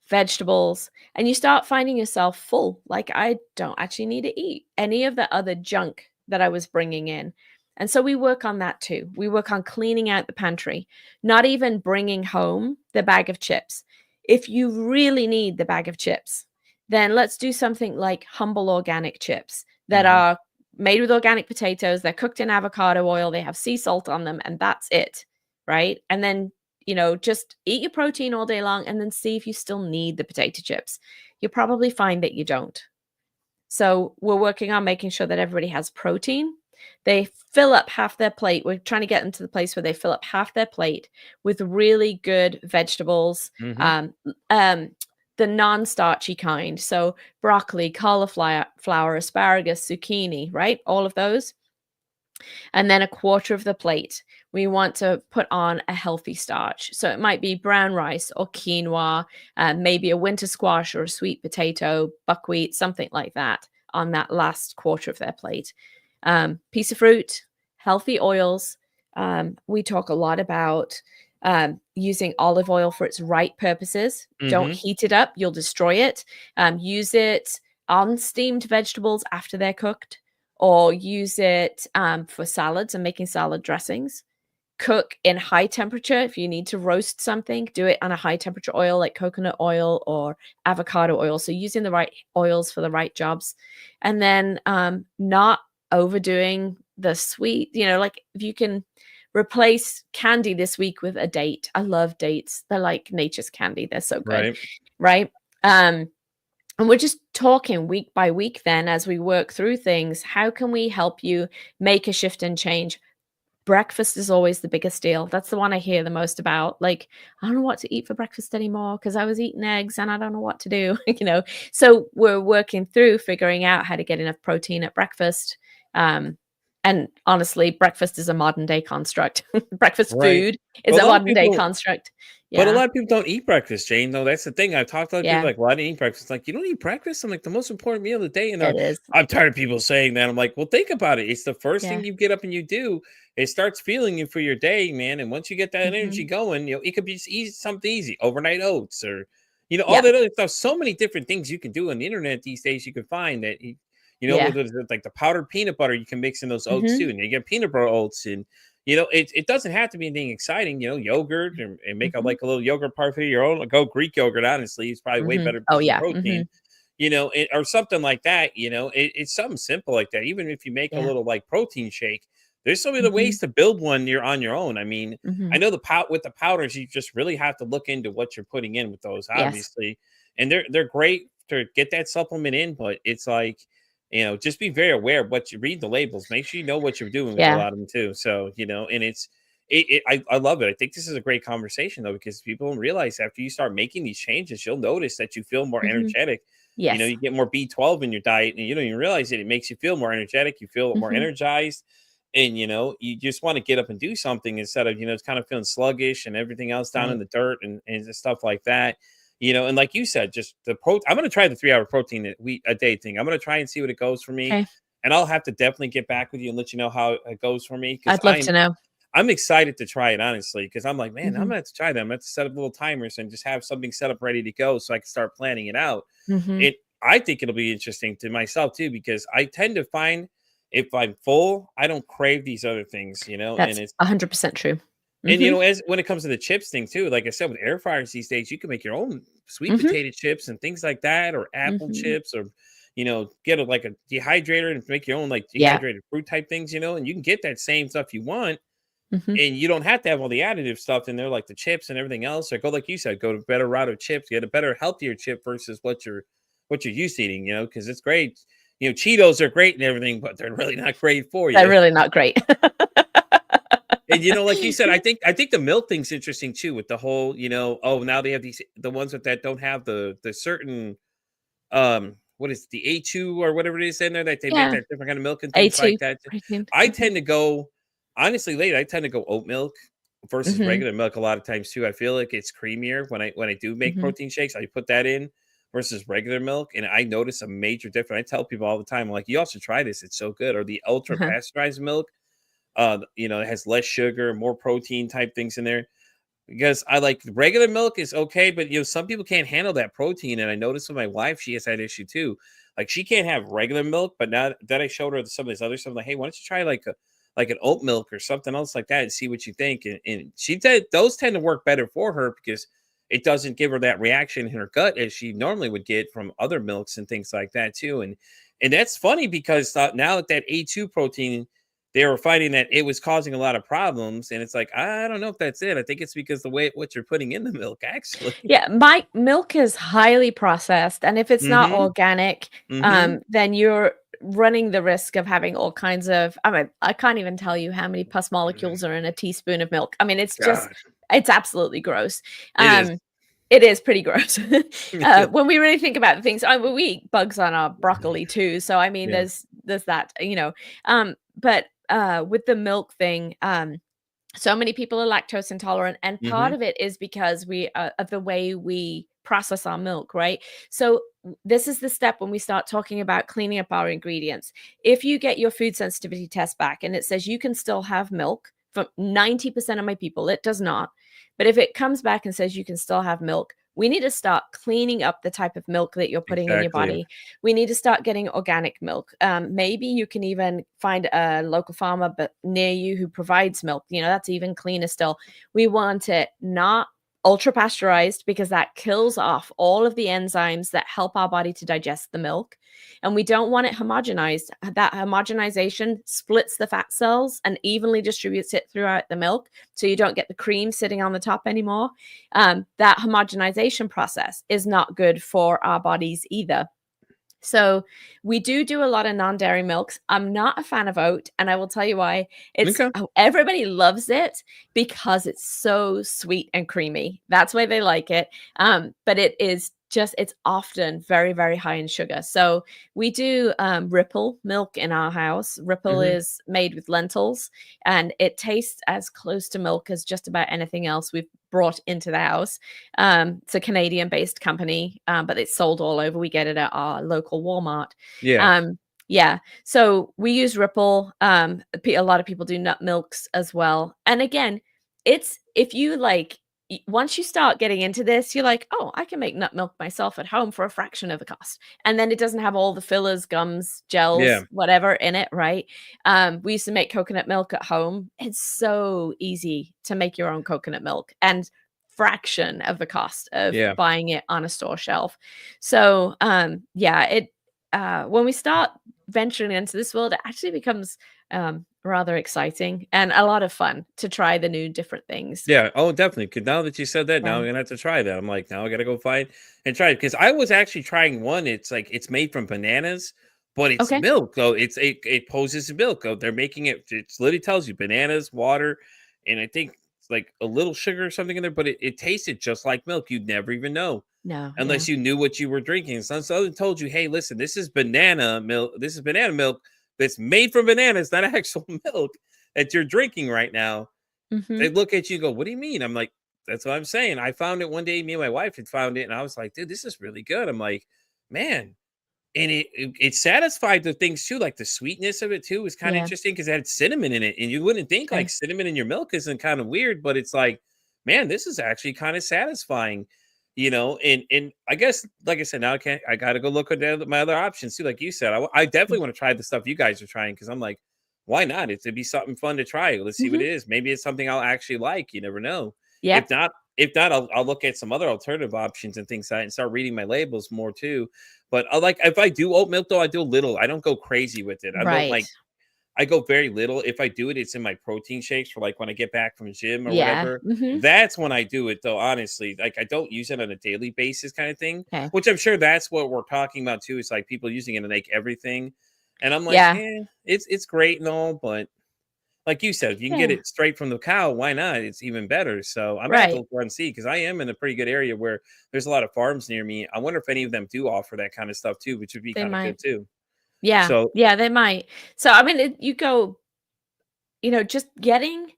B: vegetables, and you start finding yourself full. Like, I don't actually need to eat any of the other junk that I was bringing in. And so we work on that too. We work on cleaning out the pantry, not even bringing home the bag of chips. If you really need the bag of chips, then let's do something like humble organic chips that
C: Mm-hmm.
B: are made with organic potatoes. They're cooked in avocado oil. They have sea salt on them, and that's it, right? And then, you know, just eat your protein all day long and then see if you still need the potato chips. You'll probably find that you don't. So we're working on making sure that everybody has protein. They fill up half their plate. We're trying to get them to the place where they fill up half their plate with really good vegetables,
C: Mm-hmm.
B: the non-starchy kind. So broccoli, cauliflower, asparagus, zucchini, right? All of those. And then 1/4 of the plate, we want to put on a healthy starch. So it might be brown rice or quinoa, maybe a winter squash or a sweet potato, buckwheat, something like that on that last 1/4 of their plate. Piece of fruit, healthy oils. We talk a lot about using olive oil for its right purposes. Don't
C: Mm-hmm.
B: heat it up, you'll destroy it. Use it on steamed vegetables after they're cooked, or use it for salads and making salad dressings. Cook in high temperature. If you need to roast something, do it on a high temperature oil like coconut oil or avocado oil. So using the right oils for the right jobs. And then not overdoing the sweet, you know, like if you can replace candy this week with a date. I love dates. They're like nature's candy. They're so good. Right. And we're just talking week by week then as we work through things. How can we help you make a shift and change? Breakfast is always the biggest deal. That's the one I hear the most about. Like, I don't know what to eat for breakfast anymore because I was eating eggs and I don't know what to do, you know? So we're working through figuring out how to get enough protein at breakfast. And honestly, breakfast is a modern day construct. Breakfast
C: Right.
B: food is
C: But
B: a modern day construct.
C: But a
B: Yeah.
C: lot of people don't eat breakfast, Jane, though. That's the thing. I've talked to a lot of people
B: Yeah,
C: like, well, I didn't eat breakfast. Like, you don't eat breakfast? I'm like, the most important meal of the day. And
B: it is.
C: I'm tired of people saying that. I'm like, well, think about it. It's the first
B: Yeah.
C: thing you get up and you do. It starts feeling you for your day, man. And once you get that energy
B: Mhm.
C: going, you know, it could be just easy, something easy, overnight oats or, you know, all
B: Yeah.
C: that other stuff. So many different things you can do on the internet these days. You can find that, you know,
B: Yeah.
C: with like the powdered peanut butter, you can mix in those oats too.
B: Mhm.
C: And you get peanut butter oats and, you know, it doesn't have to be anything exciting, you know, yogurt and make
B: Mhm.
C: like a little yogurt parfait of your own. Like, go Greek yogurt, honestly, it's probably way
B: Mhm.
C: better
B: Oh
C: because of
B: yeah.
C: protein,
B: Mhm.
C: you know, or something like that. You know, it's something simple like that. Even if you make a
B: Yeah.
C: little like protein shake, there's so many other
B: Mhm.
C: ways to build one you're on your own. I mean, I
B: Mhm.
C: know with the powders, you just really have to look into what you're putting in with those,
B: Yes.
C: obviously. And they're great to get that supplement in, but it's like, you know, just be very aware of what you read the labels. Make sure you know what you're doing with a
B: Yeah.
C: lot of them too. So, you know, and I love it. I think this is a great conversation though, because people don't realize after you start making these changes, you'll notice that you feel more
B: Mhm.
C: energetic. You know,
B: Yes.
C: you get more B12 in your diet and you don't even realize it. It makes you feel more energetic. You feel more
B: Mhm.
C: energized. And, you know, you just want to get up and do something instead of, you know, it's kind of feeling sluggish and everything else down in
B: Right.
C: the dirt and just stuff like that. You know, and like you said, just the I'm going to try the 3 hour protein a day thing. I'm going to try and see what it goes for me.
B: Okay.
C: and I'll have to definitely get back with you and let you know how it goes for me, because
B: I'd love to know.
C: I'm excited to try it, honestly, because I'm like, man, I'm
B: Mhm.
C: gonna have to try them. I'm gonna have to set up little timers and just have something set up ready to go so I can start planning it out.
B: Mhm.
C: I think it'll be interesting to myself too, because I tend to find if I'm full, I don't crave these other things, and
B: That's
C: it's
B: 100% true.
C: and
B: Mhm.
C: as when it comes to the chips thing too, like I said, with air fryers these days, you can make your own sweet
B: Mhm.
C: potato chips and things like that, or apple
B: Mhm.
C: chips, or get like a dehydrator and make your own like
B: Yeah.
C: dehydrated fruit type things, and you can get that same stuff you want,
B: Mhm.
C: and you don't have to have all the additive stuff in there, like the chips and everything else. Or go, like you said, go to a better route of chips, get a better, healthier chip versus what you're used to eating. Because it's great. Cheetos are great and everything, but they're really not great for
B: They're
C: you.
B: really not great.
C: And like you said, I think the milk thing's interesting too, with the whole, oh, now they have the ones that don't have the certain what is it, the A2 or whatever it is in there, that they make
B: Yeah.
C: that different kind of milk and things
B: A2
C: like that.
B: protein.
C: I
B: Mhm.
C: tend to go honestly late. I tend to go oat milk versus
B: Mhm.
C: regular milk a lot of times too. I feel like it's creamier when I do make
B: Mhm.
C: protein shakes. I put that in versus regular milk, and I notice a major difference. I tell people all the time, I'm like, you also try this. It's so good. Or the ultra
B: Uh-huh.
C: pasteurized milk. It has less sugar, more protein type things in there. Because I like regular milk is okay, but some people can't handle that protein. And I noticed with my wife, she has that issue too. Like she can't have regular milk, but now that I showed her some of these other stuff, like, hey, why don't you try like an oat milk or something else like that and see what you think? And she said those tend to work better for her because it doesn't give her that reaction in her gut as she normally would get from other milks and things like that too. And that's funny because now that A2 protein, they were finding that it was causing a lot of problems, and it's like, I don't know if that's it. I think it's because the way what you're putting in the milk, actually.
B: Yeah, my milk is highly processed, and if it's not
C: Mm-hmm.
B: organic,
C: Mm-hmm.
B: then you're running the risk of having all kinds of, I mean, I can't even tell you how many pus molecules are in a teaspoon of milk. I mean,
C: God,
B: it's absolutely gross.
C: it is.
B: Um, it is pretty gross. When we really think about the things, I mean, we eat bugs on our broccoli too. So I mean,
C: Yeah.
B: there's that, but with the milk thing, so many people are lactose intolerant, and part
C: Mm-hmm.
B: of it is because we of the way we process our milk, right? So this is the step when we start talking about cleaning up our ingredients. If you get your food sensitivity test back and it says you can still have milk, for 90% of my people it does not, but if it comes back and says you can still have milk, we need to start cleaning up the type of milk that you're putting in your
C: Exactly.
B: body. We need to start getting organic milk. Maybe you can even find a local farmer but near you who provides milk. That's even cleaner still. We want it not ultra pasteurized because that kills off all of the enzymes that help our body to digest the milk. And we don't want it homogenized. That homogenization splits the fat cells and evenly distributes it throughout the milk. So you don't get the cream sitting on the top anymore. That homogenization process is not good for our bodies either. So we do a lot of non-dairy milks. I'm not a fan of oat, and I will tell you why.
C: Okay.
B: Everybody loves it because it's so sweet and creamy. That's why they like it. But it's often very, very high in sugar. So we do Ripple milk in our house. Ripple
C: Mm-hmm.
B: is made with lentils, and it tastes as close to milk as just about anything else we've brought into the house. It's a Canadian-based company, but it's sold all over. We get it at our local Walmart.
C: Yeah.
B: Yeah. So we use Ripple. A lot of people do nut milks as well. And again, it's if you like, once you start getting into this, you're like, oh, I can make nut milk myself at home for a fraction of the cost. And then it doesn't have all the fillers, gums,
C: Yeah.
B: gels, whatever in it, right? We used to make coconut milk at home. It's so easy to make your own coconut milk and fraction of the cost of
C: Yeah.
B: buying it on a store shelf. So when we start venturing into this world, it actually becomes rather exciting and a lot of fun to try the new different things.
C: Yeah. Oh, definitely. Because now that you said that, now
B: Yeah.
C: I'm gonna have to try that. I'm like, now I gotta go find and try it. Because I was actually trying one. It's like it's made from bananas, but it's
B: Okay.
C: milk. So it poses milk. Oh, they're making it. It literally tells you bananas, water, and I think it's like a little sugar or something in there. But it tasted just like milk. You'd never even know
B: No. Yeah.
C: unless you knew what you were drinking. Someone told you, hey, listen, this is banana milk. This is banana milk that's made from bananas, not actual milk that you're drinking right now.
B: Hmm.
C: They look at you and go, what do you mean? I'm like, that's what I'm saying. I found it one day. Me and my wife had found it, and I was like, dude, this is really good. I'm like, man, and it satisfied the things too, like the sweetness of it too was kind of
B: Yeah.
C: interesting because it had cinnamon in it, and you wouldn't think like
B: Okay.
C: cinnamon in your milk isn't kind of weird, but it's like, man, this is actually kind of satisfying, and I guess like I said, now I gotta go look at my other options too. Like you said, I definitely want to try the stuff you guys are trying because I'm like, why not? It'd be something fun to try. Let's see what
B: Hmm.
C: it is. Maybe it's something I'll actually like. You never know.
B: Yep.
C: If not, I'll look at some other alternative options and things like that and start reading my labels more too. But I like if I do oat milk though, I do a little. I don't go crazy with it. I don't
B: Right.
C: like I go very little. If I do it, it's in my protein shakes for like when I get back from the gym or
B: Yeah.
C: whatever.
B: Hmm.
C: That's when I do it though, honestly. Like I don't use it on a daily basis kind of thing,
B: Okay.
C: which I'm sure that's what we're talking about too. Is like people using it to make everything. And I'm like,
B: Yeah.
C: yeah, it's great and all, but like you said, if you can get
B: Yeah.
C: it straight from the cow, why not? It's even better. So I'm at to
B: Right.
C: look around and see because I am in a pretty good area where there's a lot of farms near me. I wonder if any of them do offer that kind of stuff too, which would be
B: They
C: kind of
B: might.
C: good too.
B: Yeah.
C: So
B: Yeah, they might. So I mean, you go, just getting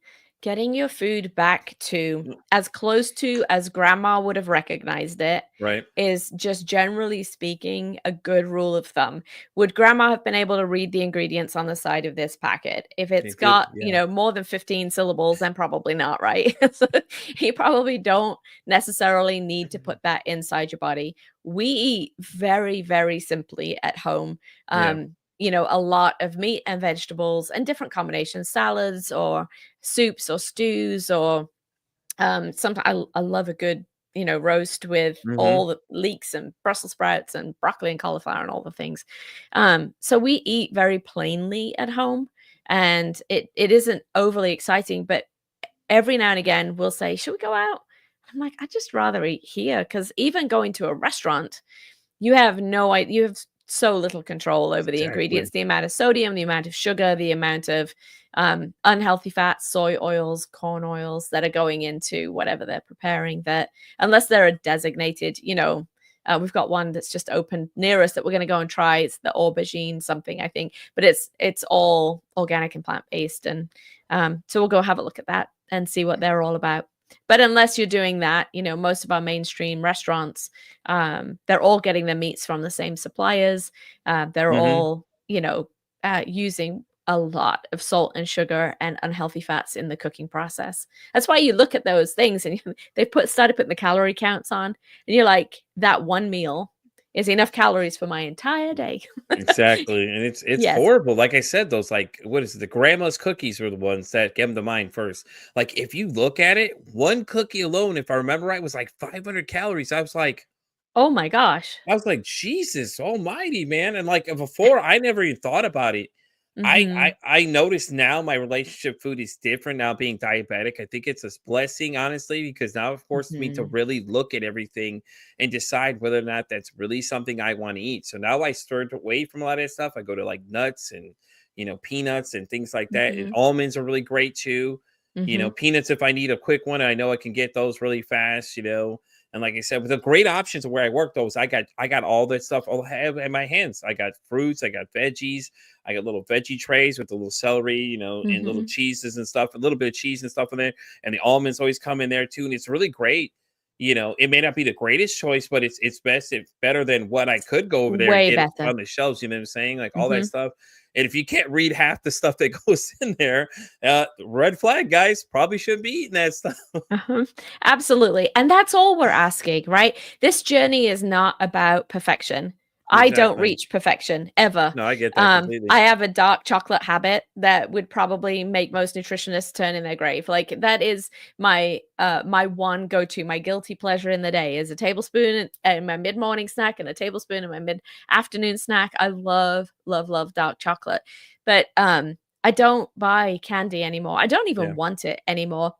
B: your food back to
C: mm,
B: as close to as grandma would have recognized it
C: right,
B: is just generally speaking a good rule of thumb. Would grandma have been able to read the ingredients on the side of this packet? If it's
C: it could,
B: got,
C: yeah.
B: more than 15 syllables, then probably not, right? So you probably don't necessarily need to put that inside your body. We eat very, very simply at home.
C: Yeah.
B: A lot of meat and vegetables and different combinations, salads or soups or stews or sometimes I love a good, roast with
C: Mhm.
B: all the leeks and Brussels sprouts and broccoli and cauliflower and all the things. So we eat very plainly at home, and it isn't overly exciting, but every now and again we'll say, "Should we go out?" I'm like, "I'd just rather eat here," because even going to a restaurant, you have no idea. You have so little control over the
C: Exactly.
B: ingredients, the amount of sodium, the amount of sugar, the amount of unhealthy fats, soy oils, corn oils that are going into whatever they're preparing. That unless they're a designated, we've got one that's just opened near us that we're going to go and try. It's the aubergine something, I think, but it's all organic and plant based, and so we'll go have a look at that and see what they're all about. But unless you're doing that, most of our mainstream restaurants, they're all getting their meats from the same suppliers. They're
C: Mhm.
B: all, using a lot of salt and sugar and unhealthy fats in the cooking process. That's why you look at those things and they started putting the calorie counts on, and you're like, that one meal is enough calories for my entire day.
C: Exactly, and it's
B: Yes.
C: horrible. Like I said, those like what is it? The grandma's cookies were the ones that came to mind first. Like if you look at it, one cookie alone, if I remember right, was like 500 calories.
B: Oh my gosh.
C: I was like, Jesus Almighty, man! And like before, I never even thought about it.
B: Hmm.
C: I noticed now my relationship food is different now being diabetic. I think it's a blessing, honestly, because now it forces me to
B: Hmm.
C: really look at everything and decide whether or not that's really something I want to eat. So now I stirred away from a lot of that stuff. I go to like nuts and peanuts and things like that. And
B: Hmm.
C: almonds are really great too.
B: Hmm.
C: Peanuts if I need a quick one, I know I can get those really fast. And like I said, with the great options of where I work, those I got all that stuff all have in my hands. I got fruits, I got veggies, I got little veggie trays with the little celery, and little
B: Hmm.
C: cheeses and stuff, a little bit of cheese and stuff in there. And the almonds always come in there too. And it's really great. It may not be the greatest choice, but it's best. It's better than what I could go over there and
B: Way
C: get
B: better.
C: on the shelves. You know what I'm saying? Like all that
B: Hmm.
C: stuff. And if you can't read half the stuff that goes in there, red flag, guys. Probably shouldn't be eating that stuff.
B: Uh-huh. Absolutely. And that's all we're asking, right? This journey is not about perfection. I don't
C: Exactly.
B: reach perfection ever.
C: No, I get that
B: I
C: completely.
B: have a dark chocolate habit that would probably make most nutritionists turn in their grave. Like that is my one go-to, my guilty pleasure in the day is a tablespoon and my mid-morning snack and a tablespoon in my mid-afternoon snack. I love, love, love dark chocolate. But I don't buy candy anymore. I don't
C: Yeah.
B: even want it anymore.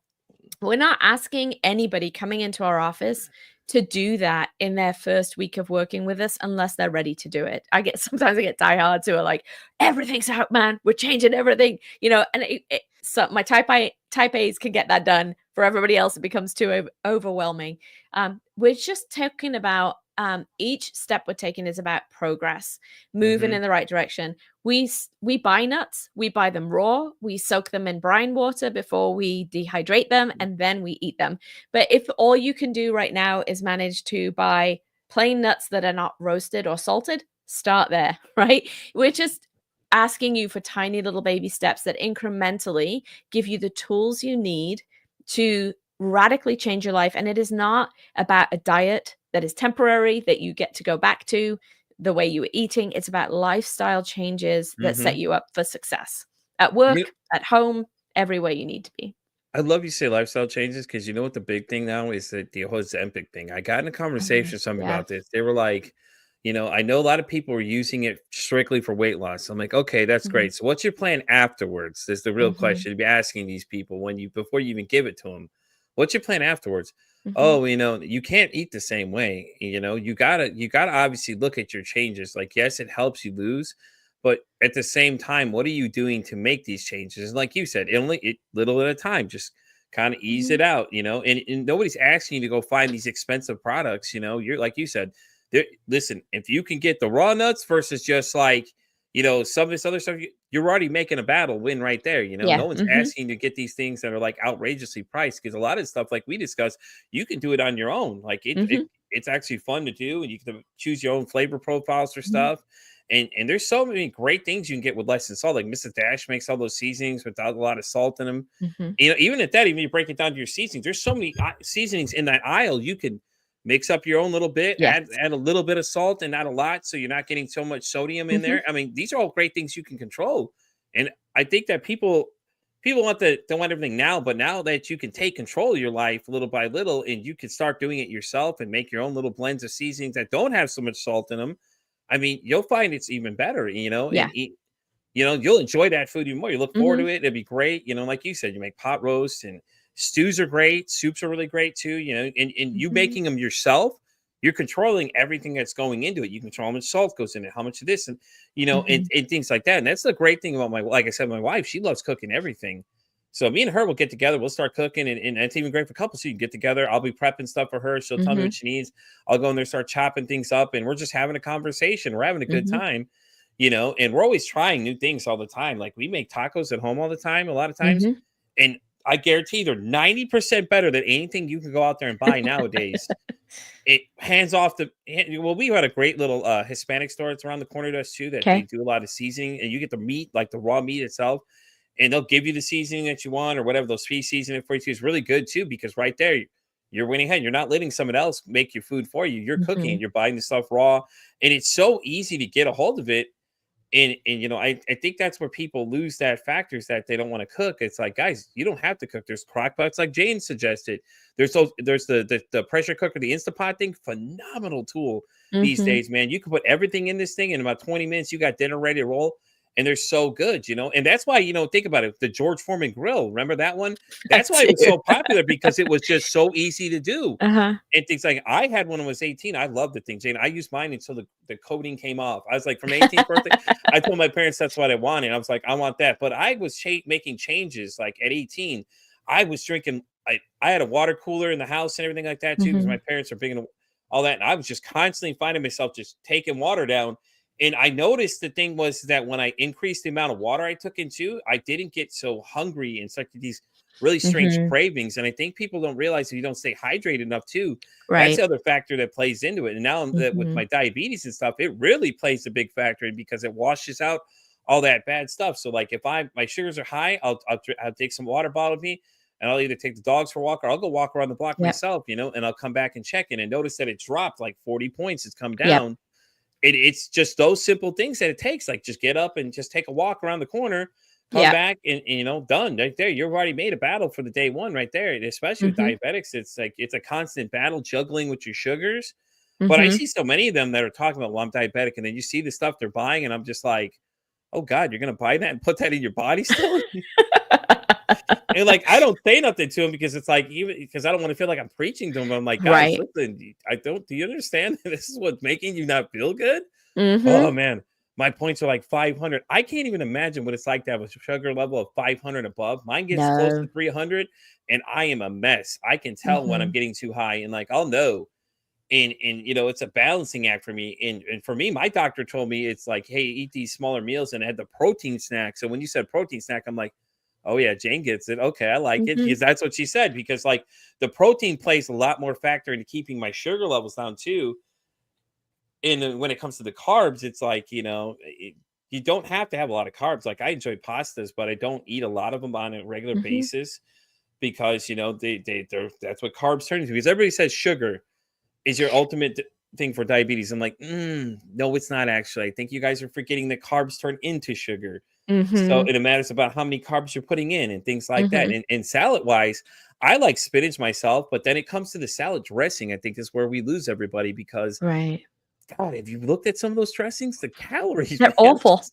B: We're not asking anybody coming into our office to do that in their first week of working with us unless they're ready to do it. Sometimes I get diehards who are like, everything's out, man. We're changing everything, and so my type A's can get that done. For everybody else, it becomes too overwhelming. We're just talking about each step we're taking is about progress, moving
C: Hmm.
B: in the right direction. We buy nuts, we buy them raw, we soak them in brine water before we dehydrate them, and then we eat them. But if all you can do right now is manage to buy plain nuts that are not roasted or salted, start there, right? We're just asking you for tiny little baby steps that incrementally give you the tools you need to radically change your life. And it is not about a diet that is temporary, that you get to go back to the way you were eating. It's about lifestyle changes that set you up for success at work, at home, everywhere you need to be.
C: I love you say lifestyle changes because you know what the big thing now is that the whole Ozempic thing. I got in a conversation with somebody
B: Yeah.
C: about this. They were like, I know a lot of people are using it strictly for weight loss. I'm like, okay, that's great. So what's your plan afterwards? Is the real question to be asking these people before you even give it to them. What's your plan afterwards? Oh, you can't eat the same way. You gotta obviously look at your changes. Like, yes, it helps you lose, but at the same time, what are you doing to make these changes? And like you said, little at a time, just kind of ease it out, and nobody's asking you to go find these expensive products. You're like you said, listen, if you can get the raw nuts versus just like, some of this other stuff, you're already making a battle win right there.
B: Yeah.
C: No one's asking you to get these things that are like outrageously priced because a lot of stuff, like we discussed, you can do it on your own. Like it's actually fun to do, and you can choose your own flavor profiles for stuff. And there's so many great things you can get with less than salt. Like Mrs. Dash makes all those seasonings without a lot of salt in them. Even at that, even you break it down to your seasonings, there's so many seasonings in that aisle. You could mix up your own little bit, add a little bit of salt and not a lot, so you're not getting so much sodium in there. I mean, these are all great things you can control. And I think that people want don't want everything now, but now that you can take control of your life little by little, and you can start doing it yourself and make your own little blends of seasonings that don't have so much salt in them. I mean, you'll find it's even better, and you'll enjoy that food even more. You look forward to it. It'd be great. Like you said, you make pot roasts and stews are great. Soups are really great too, and you making them yourself, you're controlling everything that's going into it. You control how much salt goes in it, how much of this, and, and things like that. And that's the great thing about like I said, my wife, she loves cooking everything. So me and her will get together. We'll start cooking, and it's even great for couples. So you can get together. I'll be prepping stuff for her. She'll tell me what she needs. I'll go in there, start chopping things up, and we're just having a conversation. We're having a good time, and we're always trying new things all the time. Like we make tacos at home all the time, a lot of times. And I guarantee they're 90% better than anything you can go out there and buy nowadays. It hands off we had a great little Hispanic store. It's around the corner to us too, that they do a lot of seasoning, and you get the meat, like the raw meat itself. And they'll give you the seasoning that you want or whatever. They'll season it for you. It's really good too, because right there, you're winning ahead. You're not letting someone else make your food for you. You're cooking it. You're buying the stuff raw. And it's so easy to get a hold of it. And I think that's where people lose that factor, is that they don't want to cook. It's like, guys, you don't have to cook. There's crock pots like Jayne suggested. There's the pressure cooker, the Instapot thing, phenomenal tool these days, man. You can put everything in this thing in about 20 minutes. You got dinner ready to roll. And they're so good, and that's why, think about it. The George Foreman grill, remember that one? That's why it was so popular, because it was just so easy to do. And things like, I had one when I was 18. I loved the thing, Jayne. I used mine until the coating came off. I was like, from 18th birthday, I told my parents that's what I wanted. I was like, I want that. But I was making changes. Like at 18, I was drinking. I had a water cooler in the house and everything like that too, because my parents are big into all that. And I was just constantly finding myself just taking water down. And I noticed the thing was that when I increased the amount of water I took into, I didn't get so hungry and such these really strange cravings. And I think people don't realize if you don't stay hydrated enough too, that's the other factor that plays into it. And now that with my diabetes and stuff, it really plays a big factor, because it washes out all that bad stuff. So like if my sugars are high, I'll take some water bottle with me, and I'll either take the dogs for a walk, or I'll go walk around the block myself, and I'll come back and check in and notice that it dropped like 40 points. It's come down. It's just those simple things that it takes. Like just get up and just take a walk around the corner, come back, and done right there. You've already made a battle for the day one right there. And especially with diabetics, it's like it's a constant battle juggling with your sugars. But I see so many of them that are talking about, well, I'm diabetic, and then you see the stuff they're buying, and I'm just like, oh God, you're gonna buy that and put that in your body still? And like, I don't say nothing to them, because it's like, even because I don't want to feel like I'm preaching to them. I'm like, guys, listen, do you understand that this is what's making you not feel good? Oh man, my points are like 500. I can't even imagine what it's like to have a sugar level of 500 above. Mine gets close to 300, and I am a mess. I can tell when I'm getting too high, and like, I'll know. And it's a balancing act for me. And for me, my doctor told me, it's like, hey, eat these smaller meals, and I had the protein snack. So when you said protein snack, I'm like, oh yeah, Jayne gets it. Okay, I like it, because that's what she said. Because like the protein plays a lot more factor into keeping my sugar levels down too. And when it comes to the carbs, it's like, you know, you don't have to have a lot of carbs. Like I enjoy pastas, but I don't eat a lot of them on a regular
B: Mhm.
C: basis because, you know, they're that's what carbs turn into. Because everybody says sugar is your ultimate thing for diabetes. I'm like, no, it's not actually. I think you guys are forgetting that carbs turn into sugar. So
B: Mhm.
C: it matters about how many carbs you're putting in and things like that.
B: Mhm.
C: And salad wise, I like spinach myself, but then it comes to the salad dressing, I think is where we lose everybody because
B: Right.
C: God, have you looked at some of those dressings? The calories,
B: They're
C: man.
B: awful.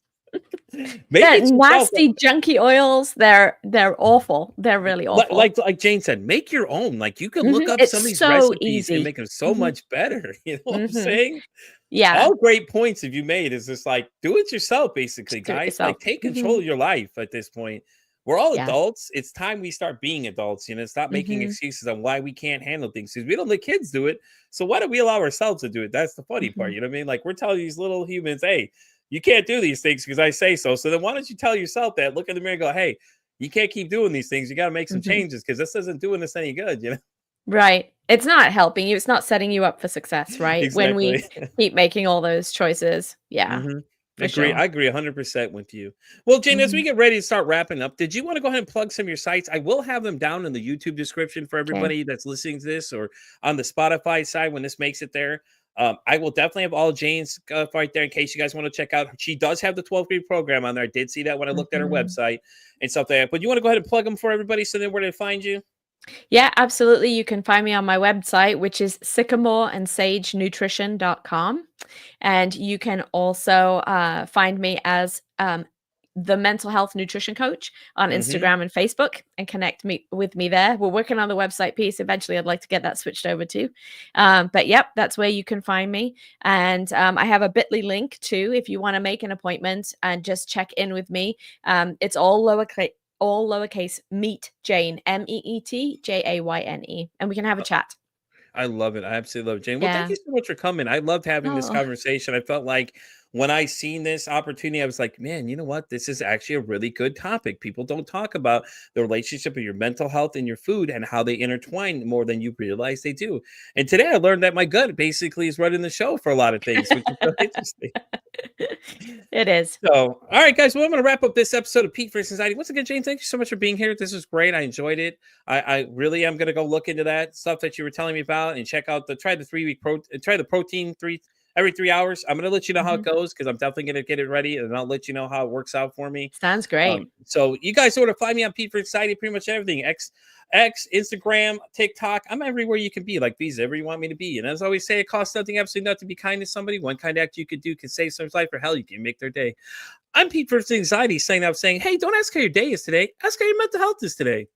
C: Make
B: They're
C: it yourself.
B: nasty, junky oils. They're awful. They're really awful.
C: Like Jane said, make your own. Like you can look up
B: It's
C: some of these
B: so
C: recipes and
B: easy.
C: make them so
B: Mhm.
C: much better. You know what I'm
B: Mhm.
C: saying?
B: Yeah.
C: All great points have you made is just like do it yourself, basically,
B: Just do it
C: guys.
B: yourself.
C: Like take control
B: Mhm.
C: of your life at this point. We're all
B: Yeah.
C: adults. It's time we start being adults, you know, stop making
B: Mhm.
C: excuses on why we can't handle things because we don't let kids do it. So why don't we allow ourselves to do it? That's the funny part.
B: Mhm.
C: You know what I mean? Like we're telling these little humans, hey, you can't do these things because I say so. So then why don't you tell yourself that? Look in the mirror and go, hey, you can't keep doing these things. You got to make some
B: Mhm.
C: changes because this isn't doing us any good, you know?
B: Right. It's not helping you. It's not setting you up for success, right? When we
C: Exactly.
B: keep making all those choices. Yeah,
C: Mhm.
B: for
C: Agree.
B: sure.
C: I agree 100% with you. Well, Jane, as we
B: Mhm.
C: get ready to start wrapping up, did you want to go ahead and plug some of your sites? I will have them down in the YouTube description for
B: Okay.
C: everybody that's listening to this or on the Spotify side when this makes it there. I will definitely have all Jane's stuff right there in case you guys want to check out. She does have the 12-week program on there. I did see that when I looked at her
B: Mhm.
C: website and stuff like that. But you want to go ahead and plug them for everybody so then where to find you?
B: Yeah, absolutely. You can find me on my website, which is sycamoreandsagenutrition.com. And you can also find me as the mental health nutrition coach on
C: Hmm.
B: Instagram and Facebook and connect me with me there. We're working on the website piece. Eventually, I'd like to get that switched over too. But yep, that's where you can find me. And I have a bit.ly link too if you want to make an appointment and just check in with me. It's all lowercase meet Jayne, MEETJAYNE, and we can have a chat.
C: I love it. I absolutely love it, Jane. Well, thank
B: Yeah.
C: you so much for coming. I loved having this
B: Oh,
C: conversation. I felt like when I seen this opportunity, I was like, man, you know what? This is actually a really good topic. People don't talk about the relationship of your mental health and your food and how they intertwine more than you realize they do. And today I learned that my gut basically is running the show for a lot of things, which is really interesting.
B: it is.
C: So, all right, guys. Well, I'm going to wrap up this episode of Pete versus Anxiety. Once again, Jane, thank you so much for being here. This was great. I enjoyed it. I really am going to go look into that stuff that you were telling me about and check out try the 3 week try the protein every 3 hours. I'm going to let you know how it
B: Mhm.
C: goes because I'm definitely going to get it ready and I'll let you know how it works out for me.
B: Sounds great.
C: So you guys sort of find me on Pete for Anxiety, pretty much everything. Instagram, TikTok. I'm everywhere you can be. Like these, everywhere you want me to be. And as I always say, it costs nothing, absolutely nothing to be kind to somebody. One kind act you could do can save someone's life, or hell, you can make their day. I'm Pete versus Anxiety, saying, hey, don't ask how your day is today. Ask how your mental health is today.